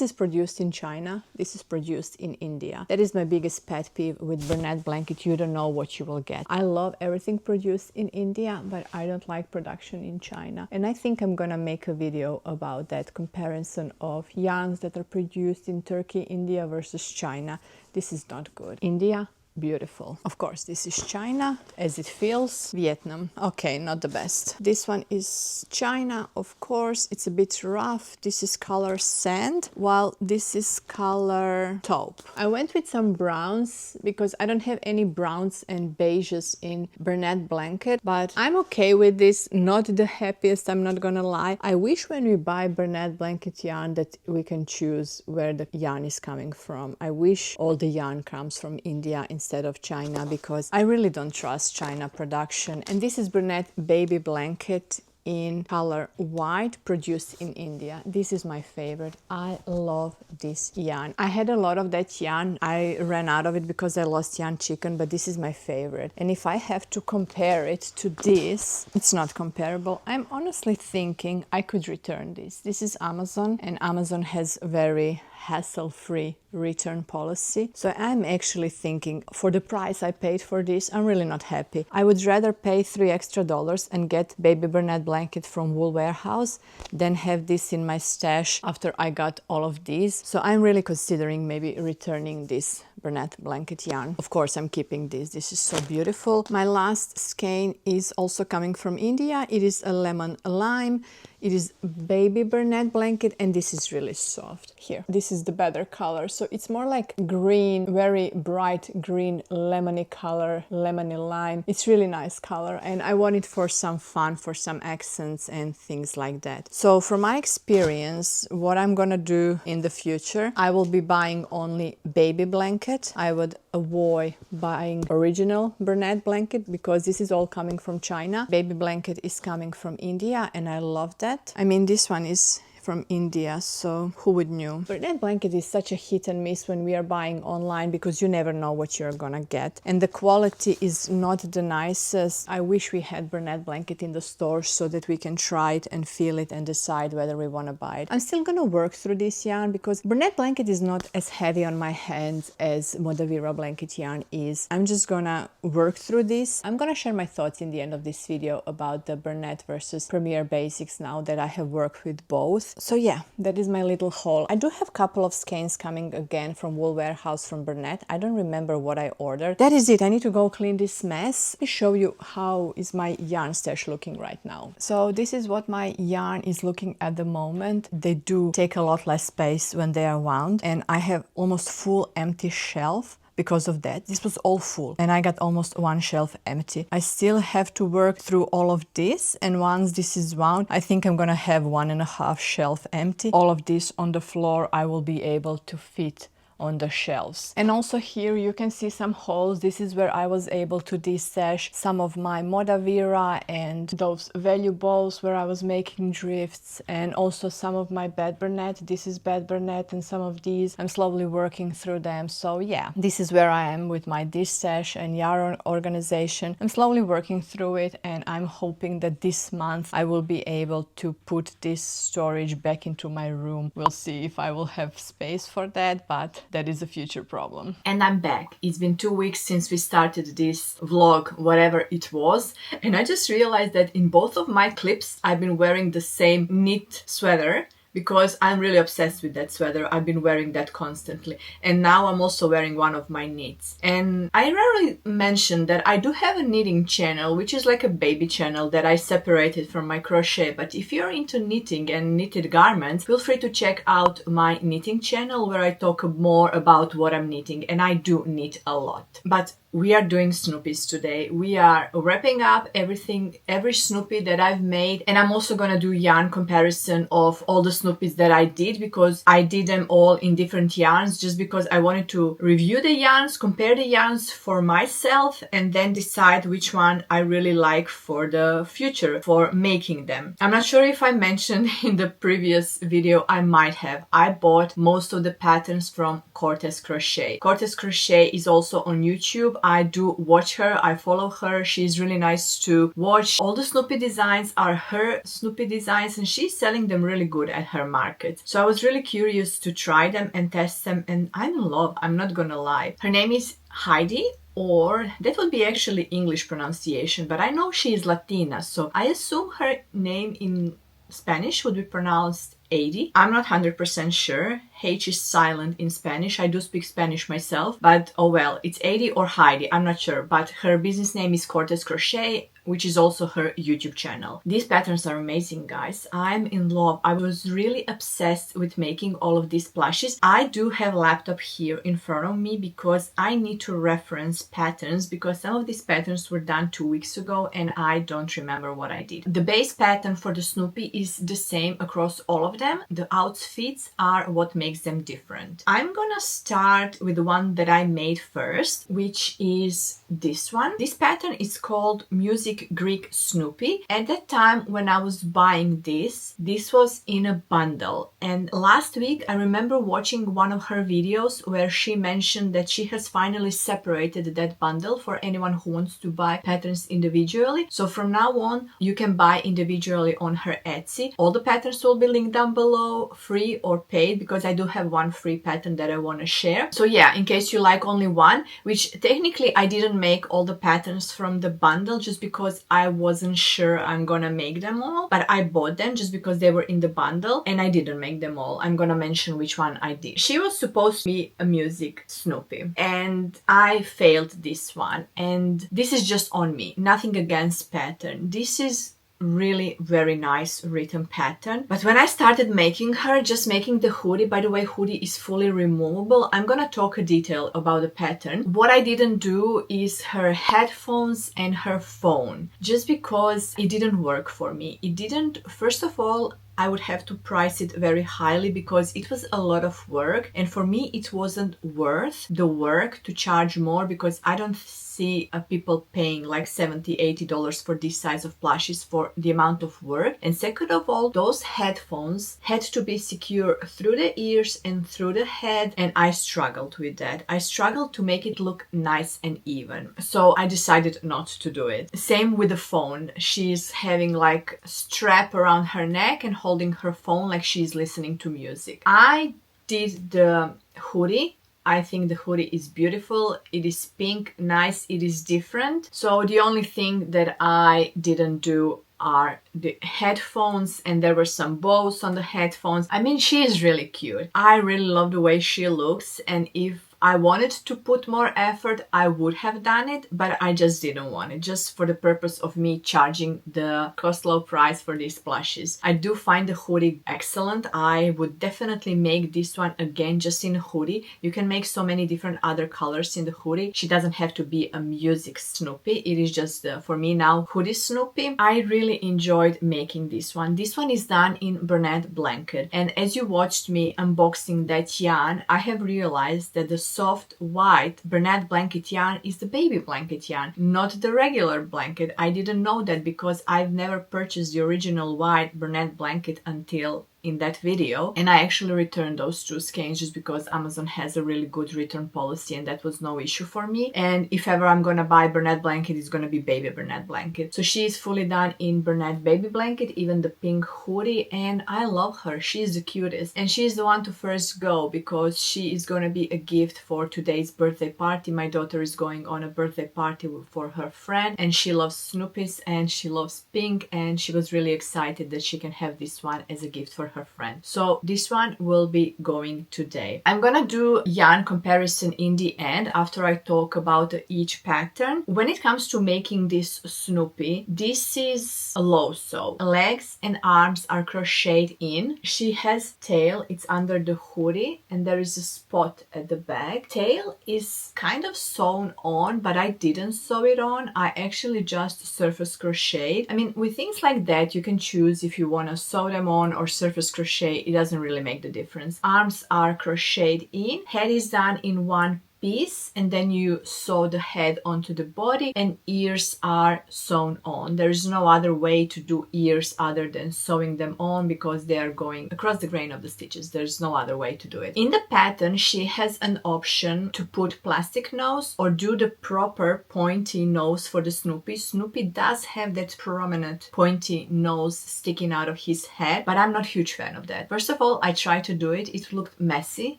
is produced in China, this is produced in India. That is my biggest pet peeve with Bernat blanket. You don't know what you will get. I love everything produced in India, but I don't like production in China. And I think I'm gonna make a video about that comparison of yarns that are produced in Turkey, India versus China. This is not good. India, beautiful. Of course, this is China as it feels. Vietnam, okay, not the best. This one is China, of course. It's a bit rough. This is color sand, while this is color taupe. I went with some browns because I don't have any browns and beiges in Bernat blanket, but I'm okay with this. Not the happiest, I'm not gonna lie. I wish when we buy Bernat blanket yarn that we can choose where the yarn is coming from. I wish all the yarn comes from India instead of China, because I really don't trust China production. And this is Bernat baby blanket in color white, produced in India. This is my favorite. I love this yarn. I had a lot of that yarn. I ran out of it because I lost yarn chicken, but this is my favorite. And if I have to compare it to this, it's not comparable. I'm honestly thinking I could return this. This is Amazon, and Amazon has very hassle-free return policy. So I'm actually thinking, for the price I paid for this, I'm really not happy. I would rather pay $3 extra and get baby Bernat blanket from Wool Warehouse than have this in my stash after I got all of these. So I'm really considering maybe returning this Bernat blanket yarn. Of course, I'm keeping this. This is so beautiful. My last skein is also coming from India. It is a lemon lime. It is baby Bernat blanket, and this is really soft. Here, this is the better color. So it's more like green, very bright green, lemony color, lemony lime. It's really nice color, and I want it for some fun, for some accents and things like that. So from my experience, what I'm gonna do in the future, I will be buying only baby blanket. I would avoid buying original Bernat blanket because this is all coming from China. Baby blanket is coming from India, and I love that. I mean, this one is from India, so who would knew? Bernat blanket is such a hit and miss when we are buying online because you never know what you're gonna get, and the quality is not the nicest. I wish we had Bernat blanket in the store so that we can try it and feel it and decide whether we want to buy it. I'm still gonna work through this yarn because Bernat blanket is not as heavy on my hands as Modavira blanket yarn is. I'm just gonna work through this. I'm gonna share my thoughts in the end of this video about the Bernat versus Premier Basics now that I have worked with both. So yeah, that is my little haul. I do have a couple of skeins coming again from Wool Warehouse from Bernat. I don't remember what I ordered. That is it. I need to go clean this mess. Let me show you how is my yarn stash looking right now. So this is what my yarn is looking at the moment. They do take a lot less space when they are wound, and I have almost full empty shelf. Because of that, this was all full and I got almost one shelf empty. I still have to work through all of this, and once this is wound, I think I'm gonna have 1.5 shelf empty. All of this on the floor I will be able to fit on the shelves. And also here you can see some holes. This is where I was able to destash some of my Modavira and those value balls where I was making drifts, and also some of my bed Bernat. This is bed Bernat, and some of these I'm slowly working through them. So yeah, this is where I am with my destash and yarn organization. I'm slowly working through it, and I'm hoping that this month I will be able to put this storage back into my room. We'll see if I will have space for that, but that is a future problem. And I'm back. It's been 2 weeks since we started this vlog, whatever it was, and I just realized that in both of my clips I've been wearing the same knit sweater because I'm really obsessed with that sweater. I've been wearing that constantly, and now I'm also wearing one of my knits. And I rarely mention that I do have a knitting channel, which is like a baby channel that I separated from my crochet. But if you're into knitting and knitted garments, feel free to check out my knitting channel where I talk more about what I'm knitting, and I do knit a lot. But we are doing Snoopies today. We are wrapping up everything, every Snoopy that I've made, and I'm also gonna do yarn comparison of all the Snoopies that I did because I did them all in different yarns just because I wanted to review the yarns, compare the yarns for myself, and then decide which one I really like for the future for making them. I'm not sure if I mentioned in the previous video, I might have. I bought most of the patterns from Cortez Crochet. Cortez Crochet is also on YouTube. I do watch her, I follow her. She's really nice to watch. All the Snoopy designs are her Snoopy designs, and she's selling them really good at her market. So I was really curious to try them and test them, and I'm in love, I'm not gonna lie. Her name is Heidi, or that would be actually English pronunciation, but I know she is Latina, so I assume her name in Spanish would be pronounced Heidi. I'm not 100% sure. H is silent in Spanish. I do speak Spanish myself, but oh well, it's Heidi or Heidi, I'm not sure. But her business name is Cortez Crochet, which is also her YouTube channel. These patterns are amazing, guys. I'm in love. I was really obsessed with making all of these plushes. I do have a laptop here in front of me because I need to reference patterns because some of these patterns were done 2 weeks ago and I don't remember what I did. The base pattern for the Snoopy is the same across all of them. The outfits are what makes them different. I'm gonna start with the one that I made first, which is this one. This pattern is called Music Greek Snoopy. At that time when I was buying this was in a bundle, and last week I remember watching one of her videos where she mentioned that she has finally separated that bundle for anyone who wants to buy patterns individually. So from now on you can buy individually on her Etsy. All the patterns will be linked down below, free or paid, because I do have one free pattern that I want to share. So yeah, in case you like only one, which technically I didn't make all the patterns from the bundle just because I wasn't sure I'm gonna make them all, but I bought them just because they were in the bundle and I didn't make them all. I'm gonna mention which one I did. She was supposed to be a music Snoopy and I failed this one, and this is just on me, nothing against pattern. This is really very nice written pattern. But when I started making her, just making the hoodie, by the way, hoodie is fully removable. I'm gonna talk a detail about the pattern. What I didn't do is her headphones and her phone, just because it didn't work for me. It didn't, first of all, I would have to price it very highly because it was a lot of work, and for me it wasn't worth the work to charge more, because I don't see people paying like $70-80 for this size of plushes for the amount of work. And second of all, those headphones had to be secure through the ears and through the head, and I struggled with that. I struggled to make it look nice and even, so I decided not to do it. Same with the phone. She's having like a strap around her neck and holding her phone like she's listening to music. I did the hoodie. I think the hoodie is beautiful. It is pink, nice, it is different. So the only thing that I didn't do are the headphones, and there were some bows on the headphones. I mean, she is really cute. I really love the way she looks, and if I wanted to put more effort, I would have done it, but I just didn't want it, just for the purpose of me charging the cost low price for these plushes. I do find the hoodie excellent. I would definitely make this one again just in a hoodie. You can make so many different other colors in the hoodie. She doesn't have to be a music Snoopy. It is just, for me now, hoodie Snoopy. I really enjoyed making this one. This one is done in Bernat blanket, and as you watched me unboxing that yarn, I have realized that the soft white Bernat blanket yarn is the baby blanket yarn, not the regular blanket. I didn't know that because I've never purchased the original white Bernat blanket until in that video, and I actually returned those two skeins just because Amazon has a really good return policy, and that was no issue for me. And if ever I'm gonna buy Bernat blanket, it's gonna be baby Bernat blanket. So she is fully done in Bernat baby blanket, even the pink hoodie, and I love her. She is the cutest, and she is the one to first go because she is gonna be a gift for today's birthday party. My daughter is going on a birthday party for her friend, and she loves Snoopy's and she loves pink, and she was really excited that she can have this one as a gift for her friend. So this one will be going today. I'm gonna do yarn comparison in the end after I talk about each pattern. When it comes to making this Snoopy, this is a low sew. Legs and arms are crocheted in. She has tail, it's under the hoodie, and there is a spot at the back. Tail is kind of sewn on, but I didn't sew it on. I actually just surface crocheted. I mean, with things like that, you can choose if you want to sew them on or surface crochet. It doesn't really make the difference. Arms are crocheted in. Head is done in one piece, and then you sew the head onto the body, and ears are sewn on. There is no other way to do ears other than sewing them on because they are going across the grain of the stitches. There's no other way to do it. In the pattern, she has an option to put plastic nose or do the proper pointy nose for the Snoopy. Snoopy does have that prominent pointy nose sticking out of his head, but I'm not a huge fan of that. First of all, I tried to do it. It looked messy.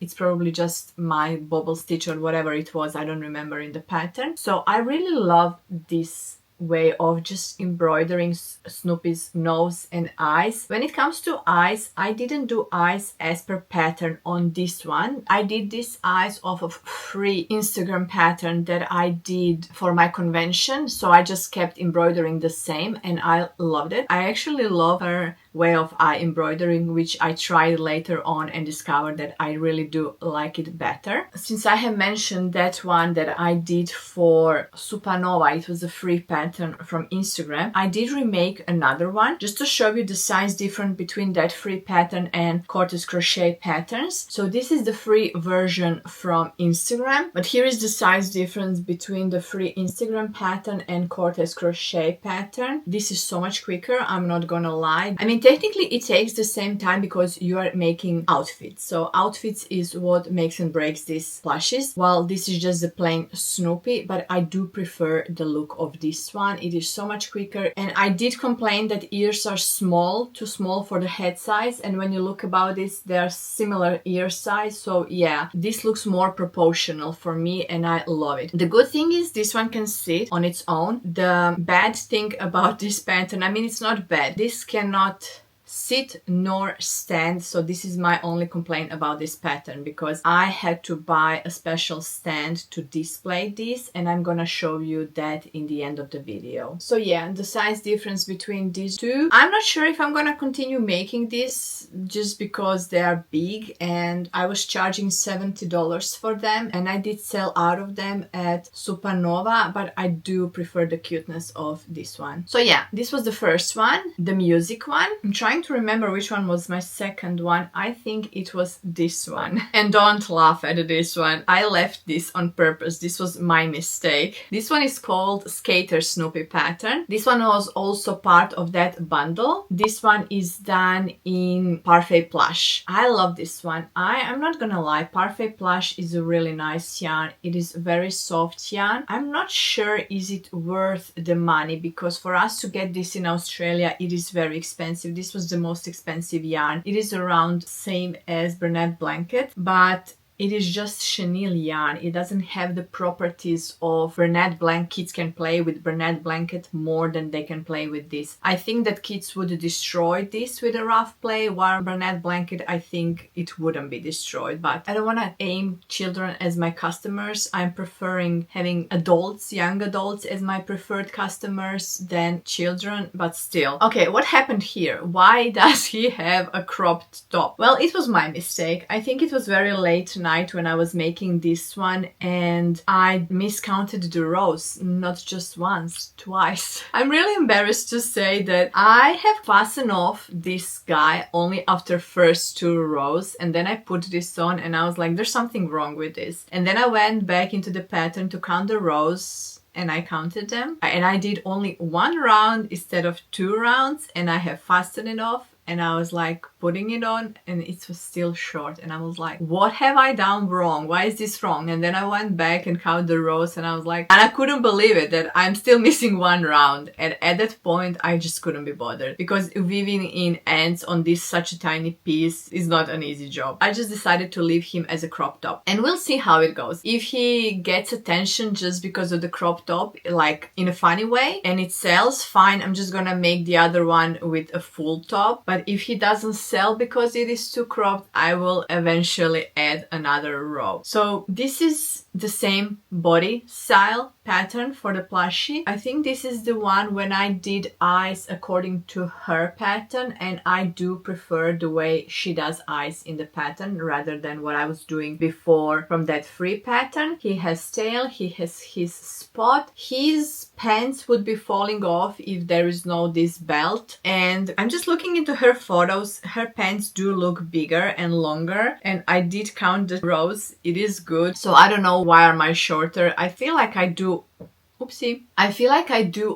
It's probably just my bobble stitch or whatever it was, I don't remember in the pattern. So I really love this way of just embroidering Snoopy's nose and eyes. When it comes to eyes, I didn't do eyes as per pattern on this one. I did these eyes off of free Instagram pattern that I did for my convention, so I just kept embroidering the same, and I loved it. I actually love her way of eye embroidering, which I tried later on and discovered that I really do like it better. Since I have mentioned that one that I did for Supernova, it was a free pattern from Instagram, I did remake another one just to show you the size difference between that free pattern and Cortez Crochet patterns. So this is the free version from Instagram, but here is the size difference between the free Instagram pattern and Cortez Crochet pattern. This is so much quicker, I'm not gonna lie. I mean, technically it takes the same time because you are making outfits. So outfits is what makes and breaks these plushes, while this is just the plain Snoopy, but I do prefer the look of this one. It is so much quicker, and I did complain that ears are small, too small for the head size, and when you look about this, they are similar ear size. So yeah, this looks more proportional for me, and I love it. The good thing is this one can sit on its own. The bad thing about this pattern, I mean, it's not bad. This cannot sit nor stand, so this is my only complaint about this pattern, because I had to buy a special stand to display this, and I'm gonna show you that in the end of the video. So yeah, the size difference between these two, I'm not sure if I'm gonna continue making this just because they are big, and I was charging $70 for them, and I did sell out of them at Supernova, but I do prefer the cuteness of this one. So yeah, this was the first one, the music one. I'm trying to remember which one was my second one. I think it was this one. And don't laugh at this one. I left this on purpose. This was my mistake. This one is called Skater Snoopy pattern. This one was also part of that bundle. This one is done in Parfait Plush. I love this one. I'm not gonna lie, Parfait Plush is a really nice yarn. It is very soft yarn. I'm not sure is it worth the money, because for us to get this in Australia, it is very expensive. This was the most expensive yarn. It is around same as Bernat Blanket, but it is just chenille yarn. It doesn't have the properties of Bernat Blanket. Kids can play with Bernat Blanket more than they can play with this. I think that kids would destroy this with a rough play, while Bernat Blanket, I think it wouldn't be destroyed. But I don't want to aim children as my customers. I'm preferring having adults, young adults as my preferred customers than children, but still. Okay, what happened here? Why does he have a cropped top? Well, it was my mistake. I think it was very late night when I was making this one, and I miscounted the rows, not just once, twice. I'm really embarrassed to say that I have fastened off this guy only after first 2 rows, and then I put this on and I was like, there's something wrong with this. And then I went back into the pattern to count the rows, and I counted them, and I did only 1 round instead of 2 rounds, and I have fastened it off. And I was like putting it on, and it was still short, and I was like, what have I done wrong? Why is this wrong? And then I went back and counted the rows, and I was like, and I couldn't believe it that I'm still missing 1 round. And at that point I just couldn't be bothered, because weaving in ends on this such a tiny piece is not an easy job. I just decided to leave him as a crop top, and we'll see how it goes. If he gets attention just because of the crop top, like in a funny way, and it sells, fine, I'm just gonna make the other one with a full top. But if he doesn't sell because it is too cropped, I will eventually add another row. So this is the same body style pattern for the plushie. I think this is the one when I did eyes according to her pattern, and I do prefer the way she does eyes in the pattern rather than what I was doing before from that free pattern. He has tail, he has his spot. His pants would be falling off if there is no this belt, and I'm just looking into her photos. Her pants do look bigger and longer, and I did count the rows. It is good. So I don't know why are mine shorter. I feel like I do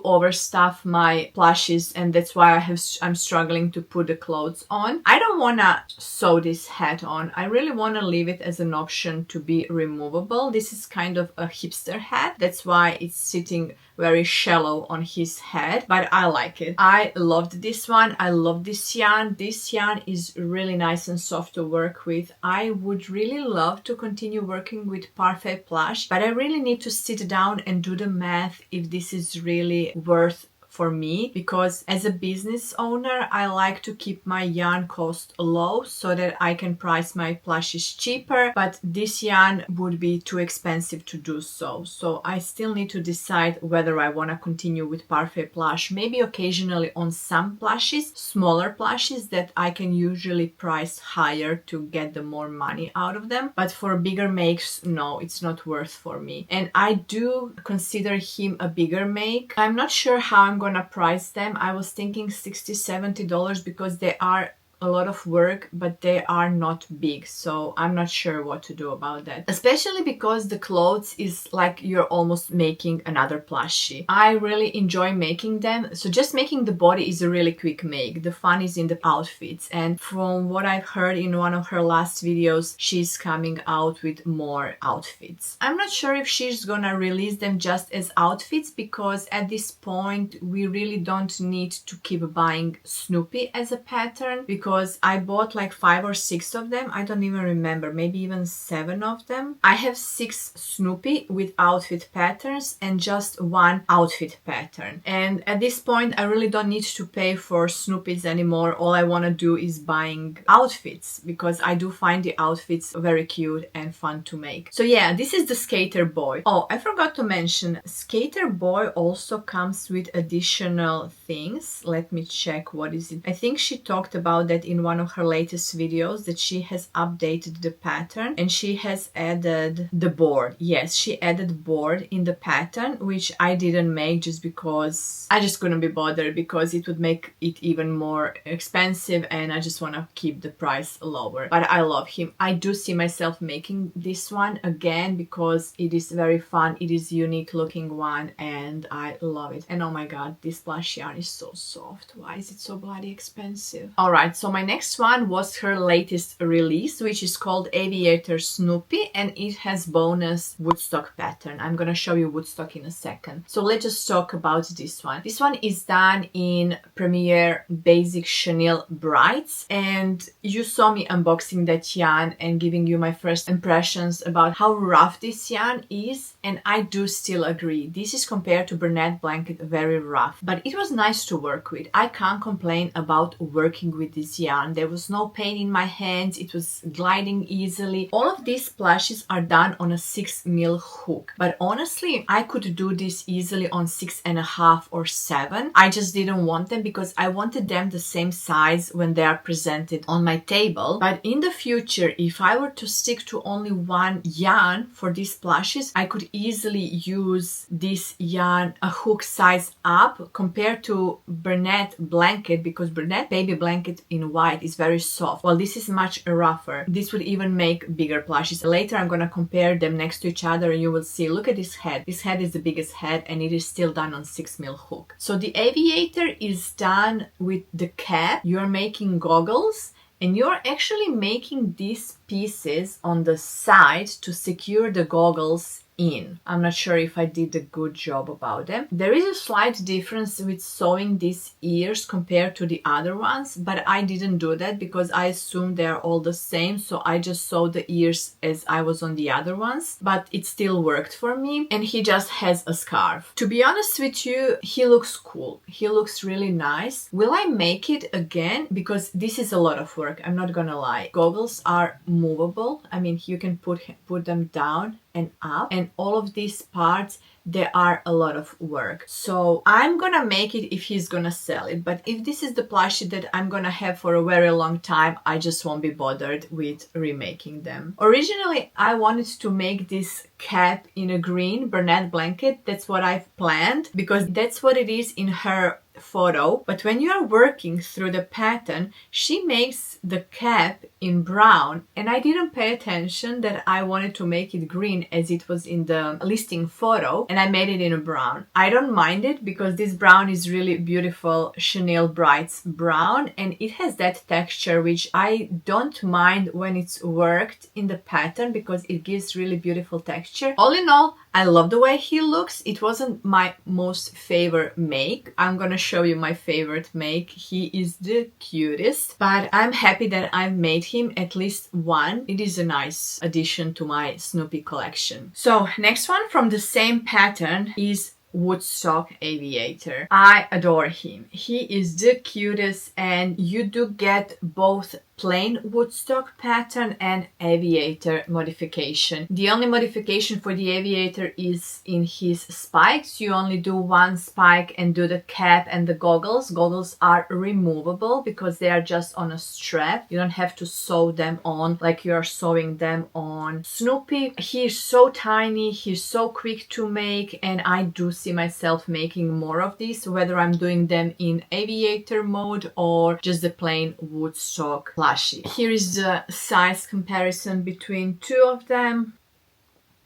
overstuff my plushies, and that's why I'm struggling to put the clothes on. I don't want to sew this hat on. I really want to leave it as an option to be removable. This is kind of a hipster hat. That's why it's sitting very shallow on his head, but I like it. I loved this one. I love this yarn. This yarn is really nice and soft to work with. I would really love to continue working with Parfait Plush, but I really need to sit down and do the math if this is really worth for me, because as a business owner, I like to keep my yarn cost low so that I can price my plushies cheaper, but this yarn would be too expensive to do so. So I still need to decide whether I want to continue with Parfait Plush, maybe occasionally on some plushies, smaller plushies that I can usually price higher to get the more money out of them. But for bigger makes, no, it's not worth for me. And I do consider him a bigger make. I'm not sure how I'm gonna price them. I was thinking $60-70 because they are a lot of work, but they are not big, so I'm not sure what to do about that, especially because the clothes is like you're almost making another plushie. I really enjoy making them, so just making the body is a really quick make. The fun is in the outfits, and from what I've heard in one of her last videos, she's coming out with more outfits. I'm not sure if she's gonna release them just as outfits, because at this point we really don't need to keep buying Snoopy as a pattern, because because I bought like 5 or 6 of them. I don't even remember, maybe even 7 of them. I have 6 Snoopy with outfit patterns and just 1 outfit pattern. And at this point, I really don't need to pay for Snoopys anymore. All I want to do is buying outfits because I do find the outfits very cute and fun to make. So yeah, this is the Skater Boy. Oh, I forgot to mention, Skater Boy also comes with additional things. Let me check, what is it? I think she talked about that in one of her latest videos, that she has updated the pattern and she has added the board. Yes, she added board in the pattern, which I didn't make just because I just couldn't be bothered, because it would make it even more expensive and I just want to keep the price lower. But I love him. I do see myself making this one again because it is very fun. It is unique looking one and I love it. And oh my god, this plush yarn is so soft. Why is it so bloody expensive? Alright, so my next one was her latest release, which is called Aviator Snoopy, and it has bonus Woodstock pattern. I'm gonna show you Woodstock in a second. So let's just talk about this one. This one is done in Premier Basic Chenille Brights, and you saw me unboxing that yarn and giving you my first impressions about how rough this yarn is, and I do still agree. This is compared to Bernat Blanket very rough, but it was nice to work with. I can't complain about working with this yarn. There was no pain in my hands. It was gliding easily. All of these plushes are done on a 6mm hook, but honestly, I could do this easily on 6.5 or 7. I just didn't want them because I wanted them the same size when they are presented on my table. But in the future, if I were to stick to only one yarn for these plushes, I could easily use this yarn a hook size up compared to Bernat Blanket, because Bernat Baby Blanket in white is very soft, while this is much rougher. This would even make bigger plushes. Later I'm gonna compare them next to each other and you will see. Look at this head. This head is the biggest head and it is still done on 6mm hook. So the Aviator is done with the cap. You're making goggles and you're actually making these pieces on the side to secure the goggles in. I'm not sure if I did a good job about them. There is a slight difference with sewing these ears compared to the other ones, but I didn't do that because I assumed they're all the same, so I just sewed the ears as I was on the other ones, but it still worked for me. And he just has a scarf. To be honest with you, he looks cool. He looks really nice. Will I make it again? Because this is a lot of work, I'm not gonna lie. Goggles are movable. I mean, you can put them down and up, and all of these parts, they are a lot of work. So I'm gonna make it if he's gonna sell it, but if this is the plushie that I'm gonna have for a very long time, I just won't be bothered with remaking them. Originally I wanted to make this cap in a green Bernat Blanket. That's what I've planned because that's what it is in her photo, but when you are working through the pattern, she makes the cap in brown, and I didn't pay attention that I wanted to make it green as it was in the listing photo, and I made it in a brown. I don't mind it because this brown is really beautiful Chenille Brights brown, and it has that texture which I don't mind when it's worked in the pattern because it gives really beautiful texture. All in all, I love the way he looks. It wasn't my most favorite make. I'm gonna show you my favorite make. He is the cutest, but I'm happy that I've made him at least one. It is a nice addition to my Snoopy collection. So next one from the same pattern is Woodstock Aviator. I adore him. He is the cutest, and you do get both plain Woodstock pattern and Aviator modification. The only modification for the Aviator is in his spikes. You only do one spike and do the cap and the goggles. Goggles are removable because they are just on a strap. You don't have to sew them on like you are sewing them on Snoopy. He is so tiny, he's so quick to make, and I do see myself making more of these, whether I'm doing them in Aviator mode or just the plain Woodstock plushie. Here is the size comparison between two of them.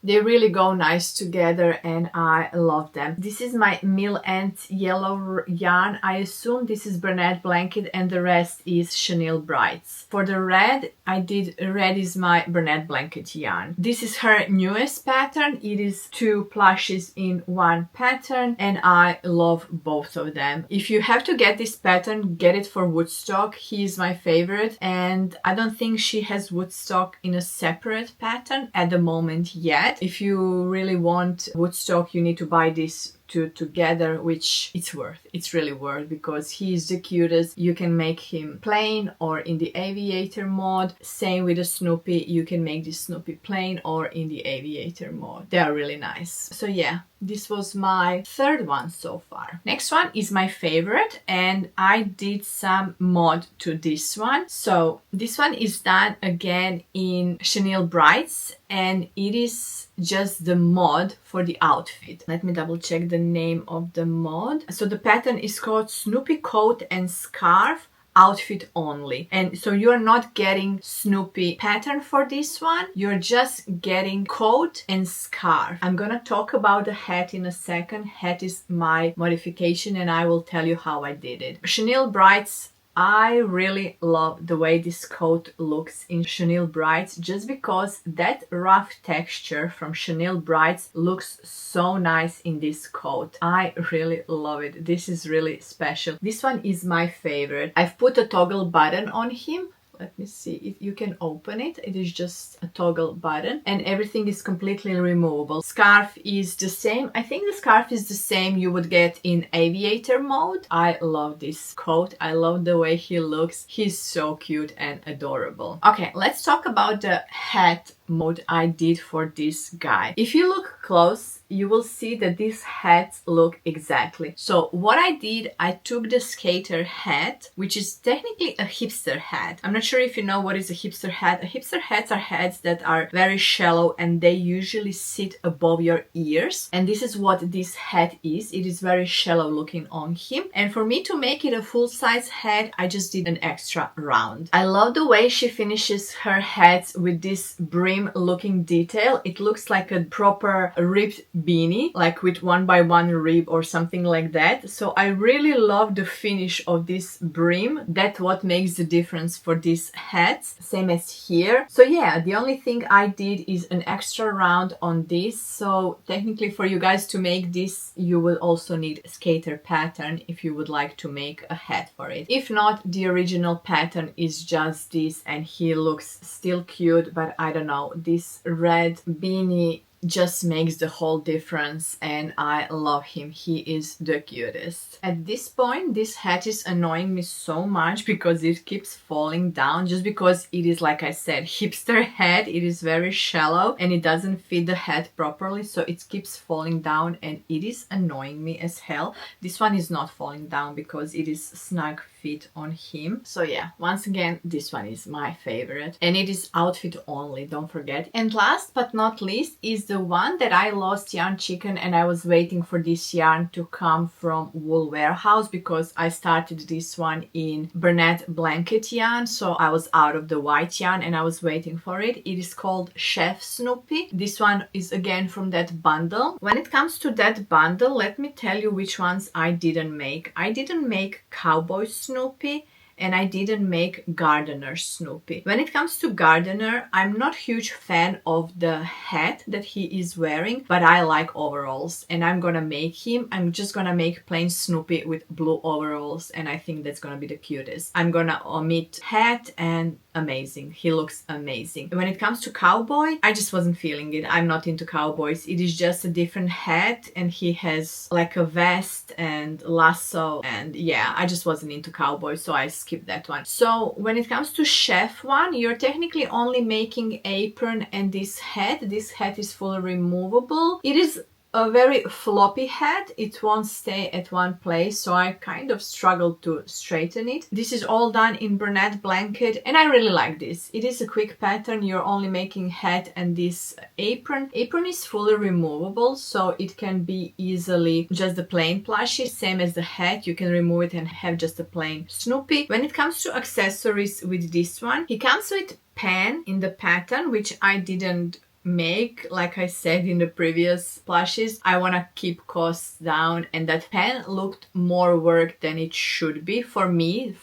They really go nice together and I love them. This is my Mill and Yellow yarn. I assume this is Bernat Blanket and the rest is Chenille Brights. For the red, red is my Bernat Blanket yarn. This is her newest pattern. It is 2 plushes in one pattern and I love both of them. If you have to get this pattern, get it for Woodstock. He is my favorite and I don't think she has Woodstock in a separate pattern at the moment yet. If you really want Woodstock, you need to buy this two together, which it's really worth because he is the cutest. You can make him plain or in the aviator mode. Same with the Snoopy, you can make this Snoopy plain or in the aviator mode. They are really nice. So yeah, this was my third one so far. Next one is my favorite and I did some mod to this one. So this one is done again in Chenille Brights and it is just the mod for the outfit. Let me double check the name of the mod. So the pattern is called Snoopy Coat and Scarf Outfit Only. And so you're not getting Snoopy pattern for this one. You're just getting coat and scarf. I'm gonna talk about the hat in a second. Hat is my modification and I will tell you how I did it. Chenille Brights, I really love the way this coat looks in Chenille Brights just because that rough texture from Chenille Brights looks so nice in this coat. I really love it. This is really special. This one is my favorite. I've put a toggle button on him. Let me see if you can open it. It is just a toggle button and everything is completely removable. Scarf is the same. I think the scarf is the same you would get in aviator mode. I love this coat. I love the way he looks. He's so cute and adorable. Okay, let's talk about the hat mode I did for this guy. If you look close, you will see that these hats look exactly. So what I did, I took the skater hat, which is technically a hipster hat. I'm not sure if you know what is a hipster hat. A hipster hats are hats that are very shallow and they usually sit above your ears. And this is what this hat is. It is very shallow looking on him. And for me to make it a full-size hat, I just did an extra round. I love the way she finishes her hats with this brim looking detail. It looks like a proper ribbed beanie, like with 1x1 rib or something like that. So I really love the finish of this brim. That's what makes the difference for these hats, same as here. So yeah, the only thing I did is an extra round on this. So technically for you guys to make this, you will also need a skater pattern if you would like to make a hat for it. If not, the original pattern is just this and he looks still cute, but I don't know, this red beanie just makes the whole difference and I love him. He is the cutest. At this point, this hat is annoying me so much because it keeps falling down just because it is, like I said, hipster hat. It is very shallow and it doesn't fit the hat properly, so it keeps falling down and it is annoying me as hell. This one is not falling down because it is snug fit on him. So yeah, once again, this one is my favorite and it is outfit only, don't forget. And last but not least is the one that I lost Yarn Chicken and I was waiting for this yarn to come from Wool Warehouse because I started this one in Bernat Blanket yarn, so I was out of the white yarn and I was waiting for it. It is called Chef Snoopy. This one is again from that bundle. When it comes to that bundle, let me tell you which ones I didn't make. I didn't make Cowboy Snoopy and I didn't make Gardener Snoopy. When it comes to Gardener, I'm not huge fan of the hat that he is wearing, but I like overalls and I'm gonna make him. I'm just gonna make plain Snoopy with blue overalls and I think that's gonna be the cutest. I'm gonna omit hat and amazing. He looks amazing. When it comes to Cowboy, I just wasn't feeling it. I'm not into cowboys. It is just a different hat and he has like a vest and lasso and yeah, I just wasn't into Cowboy, so I skipped that one. So when it comes to Chef one, you're technically only making apron and this hat. This hat is fully removable. It is a very floppy hat. It won't stay at one place, so I kind of struggled to straighten it. This is all done in Bernat Blanket and I really like this. It is a quick pattern. You're only making hat and this apron. Apron is fully removable, so it can be easily just the plain plushie, same as the hat. You can remove it and have just a plain Snoopy. When it comes to accessories with this one, he comes with pen in the pattern, which I didn't make, like I said in the previous plushes, I want to keep costs down, and that pen looked more work than it should be for me,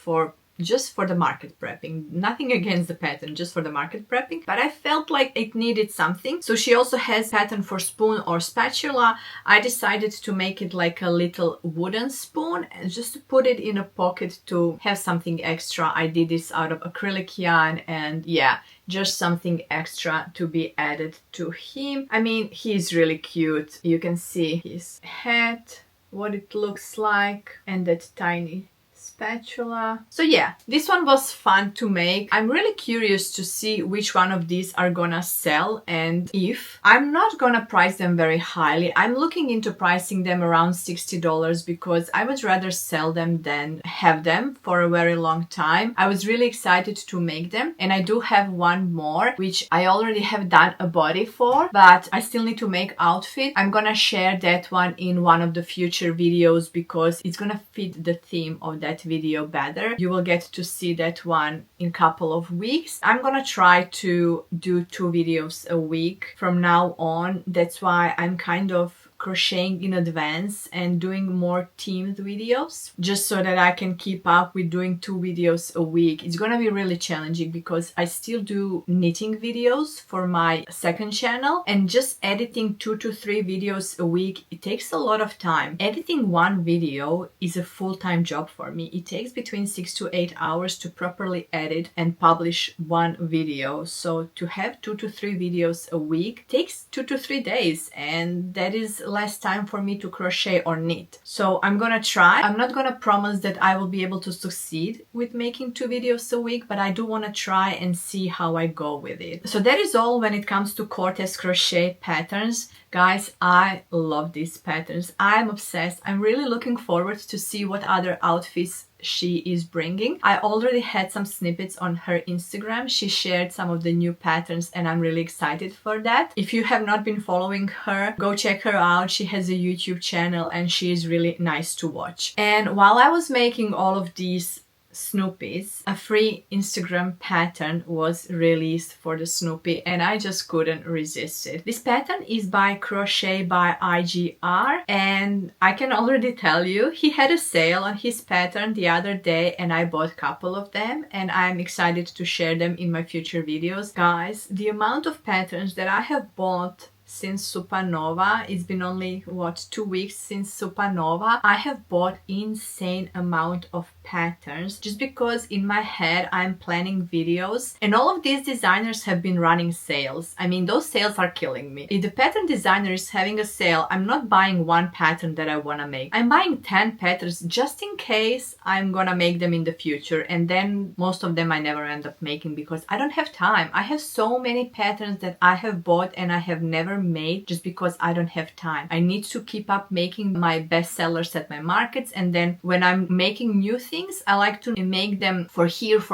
just for the market prepping. Nothing against the pattern, just for the market prepping. But I felt like it needed something. So she also has pattern for spoon or spatula. I decided to make it like a little wooden spoon, and just to put it in a pocket to have something extra. I did this out of acrylic yarn, and yeah, just something extra to be added to him. I mean, he's really cute. You can see his head, what it looks like, and that tiny spatula. So yeah, this one was fun to make. I'm really curious to see which one of these are gonna sell, and if. I'm not gonna price them very highly. I'm looking into pricing them around $60 because I would rather sell them than have them for a very long time. I was really excited to make them, and I do have one more which I already have done a body for, but I still need to make outfit. I'm gonna share that one in one of the future videos because it's gonna fit the theme of that video better. You will get to see that one in a couple of weeks. I'm gonna try to do 2 videos a week from now on. That's why I'm kind of crocheting in advance and doing more themed videos, just so that I can keep up with doing 2 videos a week. It's gonna be really challenging because I still do knitting videos for my second channel, and just editing 2 to 3 videos a week, it takes a lot of time. Editing one video is a full-time job for me. It takes between 6 to 8 hours to properly edit and publish one video. So to have 2 to 3 videos a week takes 2 to 3 days, and that is less time for me to crochet or knit. So I'm gonna try. I'm not gonna promise that I will be able to succeed with making 2 videos a week, but I do want to try and see how I go with it. So that is all when it comes to Cortez crochet patterns. Guys, I love these patterns. I'm obsessed. I'm really looking forward to see what other outfits she is bringing. I already had some snippets on her Instagram. She shared some of the new patterns, and I'm really excited for that. If you have not been following her, go check her out. She has a YouTube channel and she is really nice to watch. And while I was making all of these Snoopies, a free Instagram pattern was released for the Snoopy, and I just couldn't resist it. This pattern is by Crochet by IGR, and I can already tell you he had a sale on his pattern the other day, and I bought a couple of them, and I'm excited to share them in my future videos. Guys, the amount of patterns that I have bought since Supernova, it's been only 2 weeks since Supernova, I have bought insane amount of patterns just because in my head I'm planning videos, and all of these designers have been running sales. I mean, those sales are killing me. If the pattern designer is having a sale, I'm not buying one pattern that I want to make. I'm buying 10 patterns just in case I'm gonna make them in the future, and then most of them I never end up making because I don't have time. I have so many patterns that I have bought and I have never made just because I don't have time. I need to keep up making my best sellers at my markets, and then when I'm making new things, I like to make them for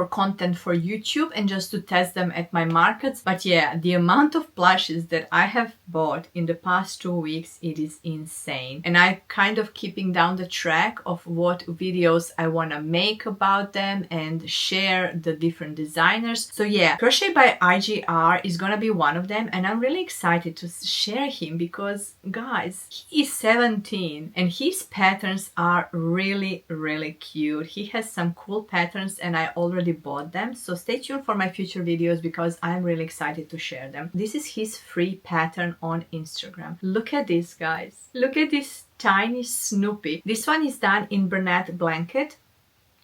content for YouTube and just to test them at my markets. But yeah, the amount of plushes that I have bought in the past 2 weeks, it is insane. And I'm kind of keeping down the track of what videos I want to make about them and share the different designers. So yeah, Crochet by IGR is gonna be one of them, and I'm really excited to share him because, guys, he is 17 and his patterns are really, really cute. He has some cool patterns and I already bought them, so stay tuned for my future videos because I'm really excited to share them. This is his free pattern on Instagram. Look at this, guys. Look at this tiny Snoopy. This one is done in Bernat blanket,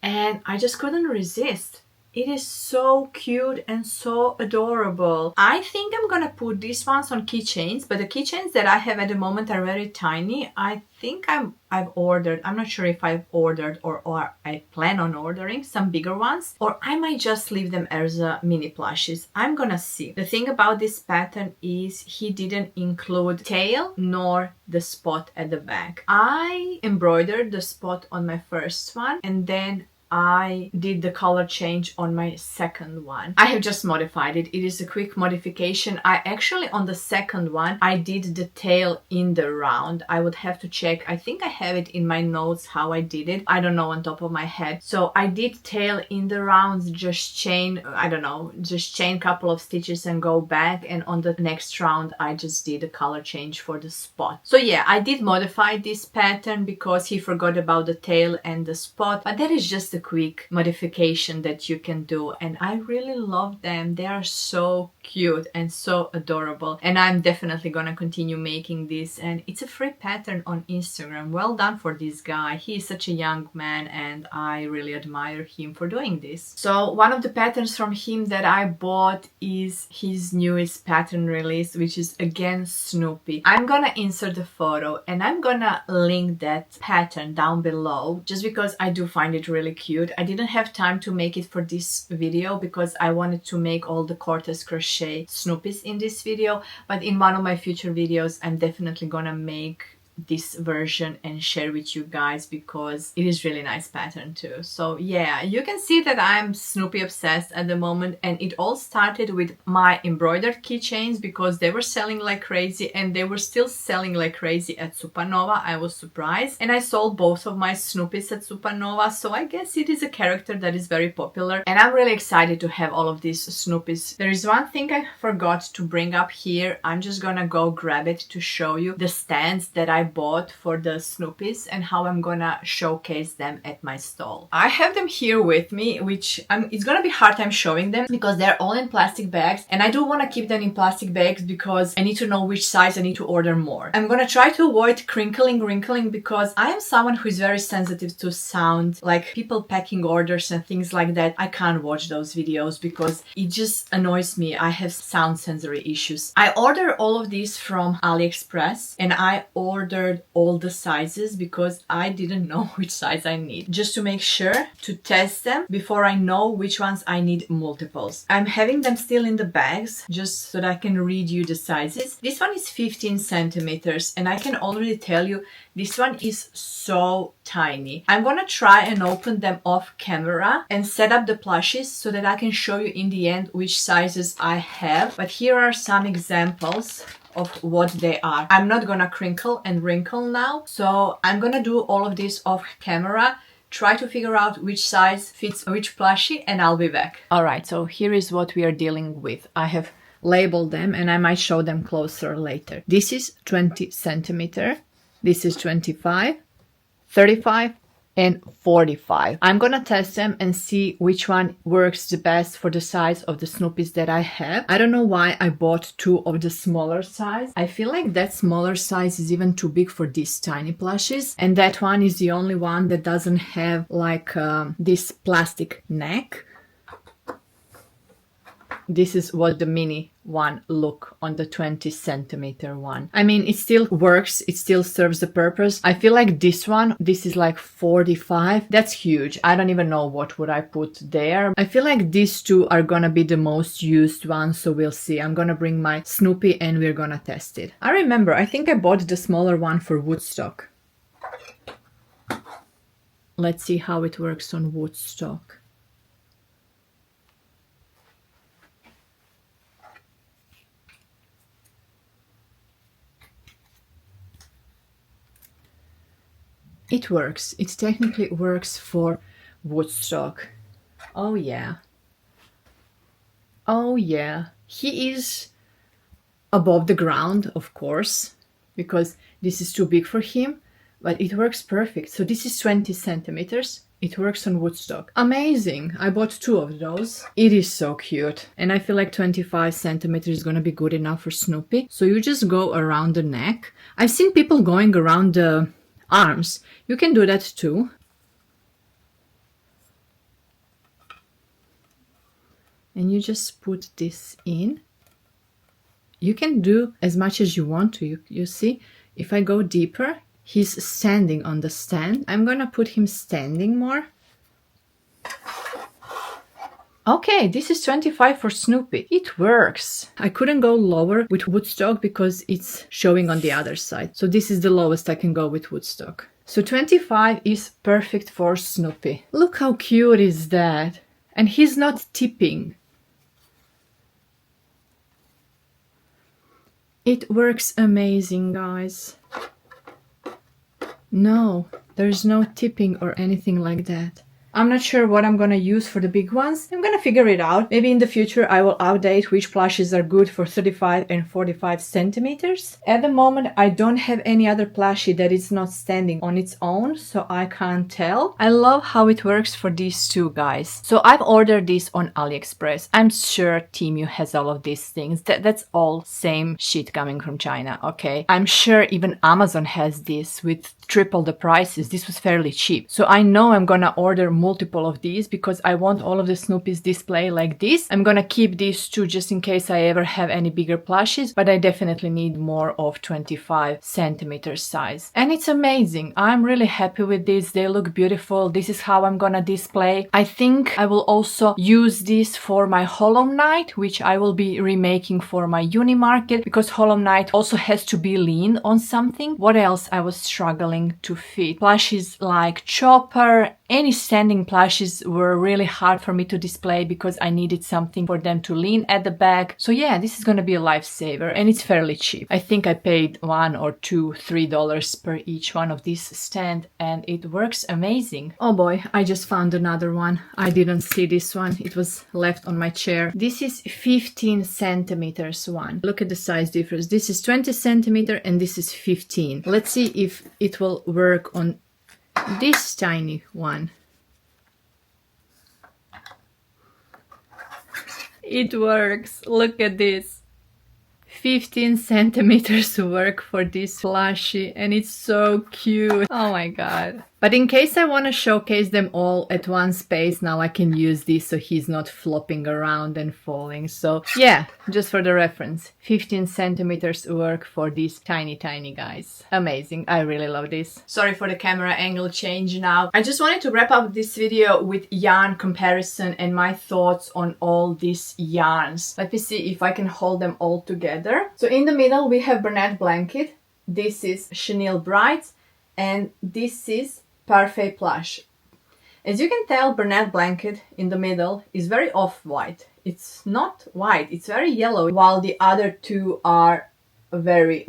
and I just couldn't resist. It is so cute and so adorable. I think I'm gonna put these ones on keychains, but the keychains that I have at the moment are very tiny. I think I've ordered, I'm not sure if I've ordered or I plan on ordering some bigger ones, or I might just leave them as mini plushes. I'm gonna see. The thing about this pattern is he didn't include tail nor the spot at the back. I embroidered the spot on my first one, and then I did the color change on my second one. I have just modified it. It is a quick modification. I actually, on the second one, I did the tail in the round. I would have to check. I think I have it in my notes how I did it. I don't know on top of my head. So I did tail in the rounds, just chain, I don't know, just chain a couple of stitches and go back. And on the next round, I just did a color change for the spot. So yeah, I did modify this pattern because he forgot about the tail and the spot, but that is just a quick modification that you can do, and I really love them. They are so cute and so adorable, and I'm definitely gonna continue making this, and it's a free pattern on Instagram. Well done for this guy. He is such a young man and I really admire him for doing this. So one of the patterns from him that I bought is his newest pattern release, which is again Snoopy. I'm gonna insert the photo and I'm gonna link that pattern down below just because I do find it really cute. I didn't have time to make it for this video because I wanted to make all the Cortez crochet Snoopies in this video, but in one of my future videos I'm definitely gonna make this version and share with you guys because it is really nice pattern too. So yeah, you can see that I'm Snoopy obsessed at the moment, and it all started with my embroidered keychains because they were selling like crazy and they were still selling like crazy at Supernova. I was surprised, and I sold both of my Snoopies at Supernova, so I guess it is a character that is very popular and I'm really excited to have all of these Snoopies. There is one thing I forgot to bring up here. I'm just gonna go grab it to show you the stands that I bought for the Snoopies and how I'm gonna showcase them at my stall. I have them here with me, which it's gonna be hard time showing them because they're all in plastic bags, and I do want to keep them in plastic bags because I need to know which size I need to order more. I'm gonna try to avoid wrinkling because I am someone who is very sensitive to sound, like people packing orders and things like that. I can't watch those videos because it just annoys me. I have sound sensory issues. I ordered all of these from AliExpress and I ordered all the sizes because I didn't know which size I need, just to make sure to test them before I know which ones I need multiples. I'm having them still in the bags just so that I can read you the sizes. This one is 15 centimeters and I can already tell you this one is so tiny. I'm gonna try and open them off camera and set up the plushies so that I can show you in the end which sizes I have, but here are some examples of what they are. I'm not gonna crinkle and wrinkle now, so I'm gonna do all of this off camera, try to figure out which size fits which plushie, and I'll be back. Alright, so here is what we are dealing with. I have labeled them and I might show them closer later. This is 20 centimeter, this is 25, 35, and 45. I'm gonna test them and see which one works the best for the size of the Snoopies that I have. I don't know why I bought two of the smaller size. I feel like that smaller size is even too big for these tiny plushies, and that one is the only one that doesn't have like this plastic neck. This is what the mini one look on the 20 centimeter one. I mean, it still works, it still serves the purpose. I feel like this one, this is like 45. That's huge. I don't even know what would I put there. I feel like these two are gonna be the most used ones, so we'll see. I'm gonna bring my Snoopy and we're gonna test it. I remember, I think I bought the smaller one for Woodstock. Let's see how it works on Woodstock. It works. It technically works for Woodstock. Oh yeah. Oh yeah. He is above the ground, of course, because this is too big for him, but it works perfect. So this is 20 centimeters. It works on Woodstock. Amazing. I bought two of those. It is so cute. And I feel like 25 centimeters is gonna be good enough for Snoopy. So you just go around the neck. I've seen people going around the arms. You can do that too. And you just put this in. You can do as much as you want to. You see, if I go deeper, he's standing on the stand. I'm gonna put him standing more. Okay, this is 25 for Snoopy. It works. I couldn't go lower with Woodstock because it's showing on the other side. So this is the lowest I can go with Woodstock. So 25 is perfect for Snoopy. Look how cute is that. And he's not tipping. It works amazing, guys. No, there's no tipping or anything like that. I'm not sure what I'm gonna use for the big ones. I'm gonna figure it out. Maybe in the future I will update which plushes are good for 35 and 45 centimeters. At the moment I don't have any other plushie that is not standing on its own, so I can't tell. I love how it works for these two guys. So I've ordered this on AliExpress. I'm sure Temu has all of these things. That's all same shit coming from China, okay? I'm sure even Amazon has this with triple the prices. This was fairly cheap. So I know I'm gonna order multiple of these because I want all of the Snoopy's display like this. I'm gonna keep these two just in case I ever have any bigger plushies, but I definitely need more of 25 centimeters size. And it's amazing. I'm really happy with this. They look beautiful. This is how I'm gonna display. I think I will also use this for my Hollow Knight, which I will be remaking for my uni market because Hollow Knight also has to be lean on something. What else I was struggling to fit? Plushies like Chopper. Any standing plushies were really hard for me to display because I needed something for them to lean at the back. So yeah, this is gonna be a lifesaver and it's fairly cheap. I think I paid $1 or $2, $3 per each one of these stand and it works amazing. Oh boy, I just found another one. I didn't see this one. It was left on my chair. This is 15 centimeters one. Look at the size difference. This is 20 centimeter and this is 15. Let's see if it will work on this tiny one. It works. Look at this. 15 centimeters work for this plushie and it's so cute. Oh my god. But in case I want to showcase them all at one space, now I can use this so he's not flopping around and falling. So yeah, just for the reference, 15 centimeters work for these tiny guys. Amazing. I really love this. Sorry for the camera angle change now. I just wanted to wrap up this video with yarn comparison and my thoughts on all these yarns. Let me see if I can hold them all together. So in the middle we have Bernat Blanket. This is Chenille Bright and this is Parfait Plush. As you can tell, Bernat Blanket in the middle is very off-white. It's not white, it's very yellow, while the other two are very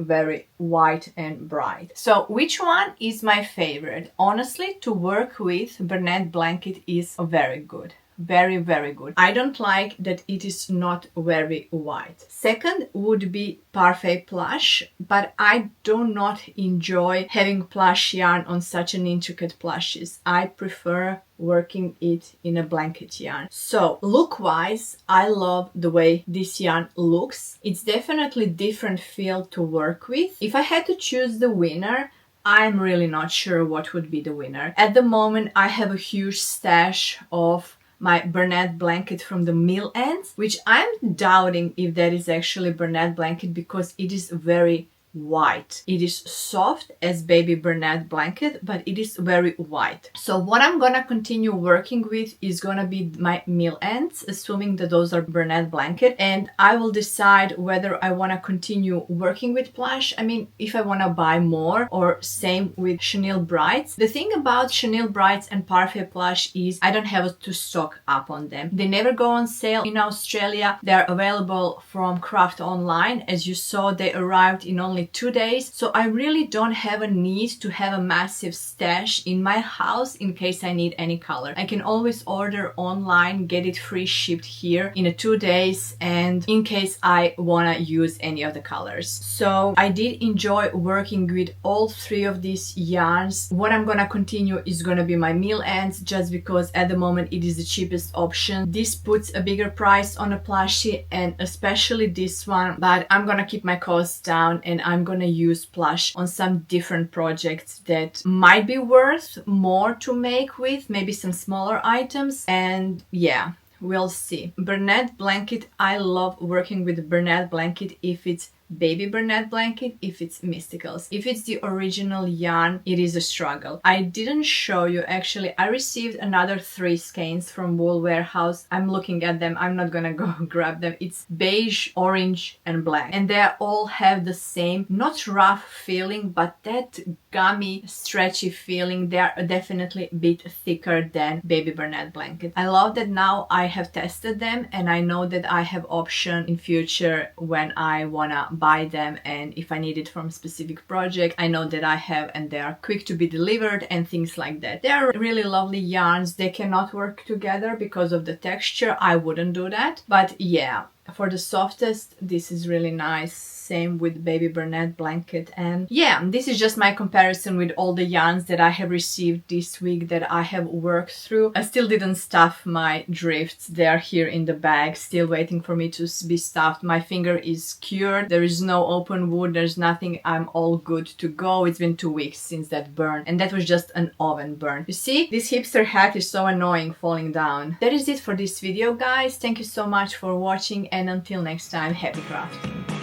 white and bright. So which one is my favorite? Honestly, to work with, Bernat Blanket is very good. Very good. I don't like that it is not very white. Second would be Parfait Plush, but I do not enjoy having plush yarn on such an intricate plushes. I prefer working it in a blanket yarn. So look-wise, I love the way this yarn looks. It's definitely different feel to work with. If I had to choose the winner, I'm really not sure what would be the winner. At the moment, I have a huge stash of my Bernat Blanket from the mill ends, which I'm doubting if that is actually Bernat Blanket because it is very white. It is soft as baby Bernat Blanket, but it is very white. So what I'm gonna continue working with is gonna be my mill ends, assuming that those are Bernat Blanket, and I will decide whether I wanna continue working with plush. I mean, if I wanna buy more, or same with Chenille Brights. The thing about Chenille Brights and Parfait Plush is I don't have to stock up on them. They never go on sale in Australia. They're available from Craft Online. As you saw, they arrived in only 2 days, so I really don't have a need to have a massive stash in my house in case I need any color. I can always order online, get it free shipped here in 2 days, and in case I wanna use any of the colors. So I did enjoy working with all 3 of these yarns. What I'm gonna continue is gonna be my mill ends, just because at the moment it is the cheapest option. This puts a bigger price on a plushie, and especially this one, but I'm gonna keep my costs down and I'm gonna use plush on some different projects that might be worth more to make with, maybe some smaller items, and yeah, we'll see. Bernat Blanket, I love working with Bernat Blanket if it's Baby Bernette blanket, if it's Mysticals. If it's the original yarn, it is a struggle. I didn't show you, actually. I received another 3 skeins from Wool Warehouse. I'm looking at them. I'm not gonna go grab them. It's beige, orange, and black. And they all have the same, not rough feeling, but that gummy, stretchy feeling. They are definitely a bit thicker than Baby Bernette blanket. I love that now I have tested them and I know that I have option in future when I wanna buy them, and if I need it from a specific project, I know that I have, and they are quick to be delivered and things like that. They are really lovely yarns. They cannot work together because of the texture. I wouldn't do that, but yeah, for the softest, this is really nice. Same with Baby Bernette blanket. And yeah, this is just my comparison with all the yarns that I have received this week that I have worked through. I still didn't stuff my drifts. They are here in the bag, still waiting for me to be stuffed. My finger is cured. There is no open wound. There's nothing. I'm all good to go. It's been 2 weeks since that burn, and that was just an oven burn. You see, this hipster hat is so annoying falling down. That is it for this video, guys. Thank you so much for watching, and until next time, happy crafting.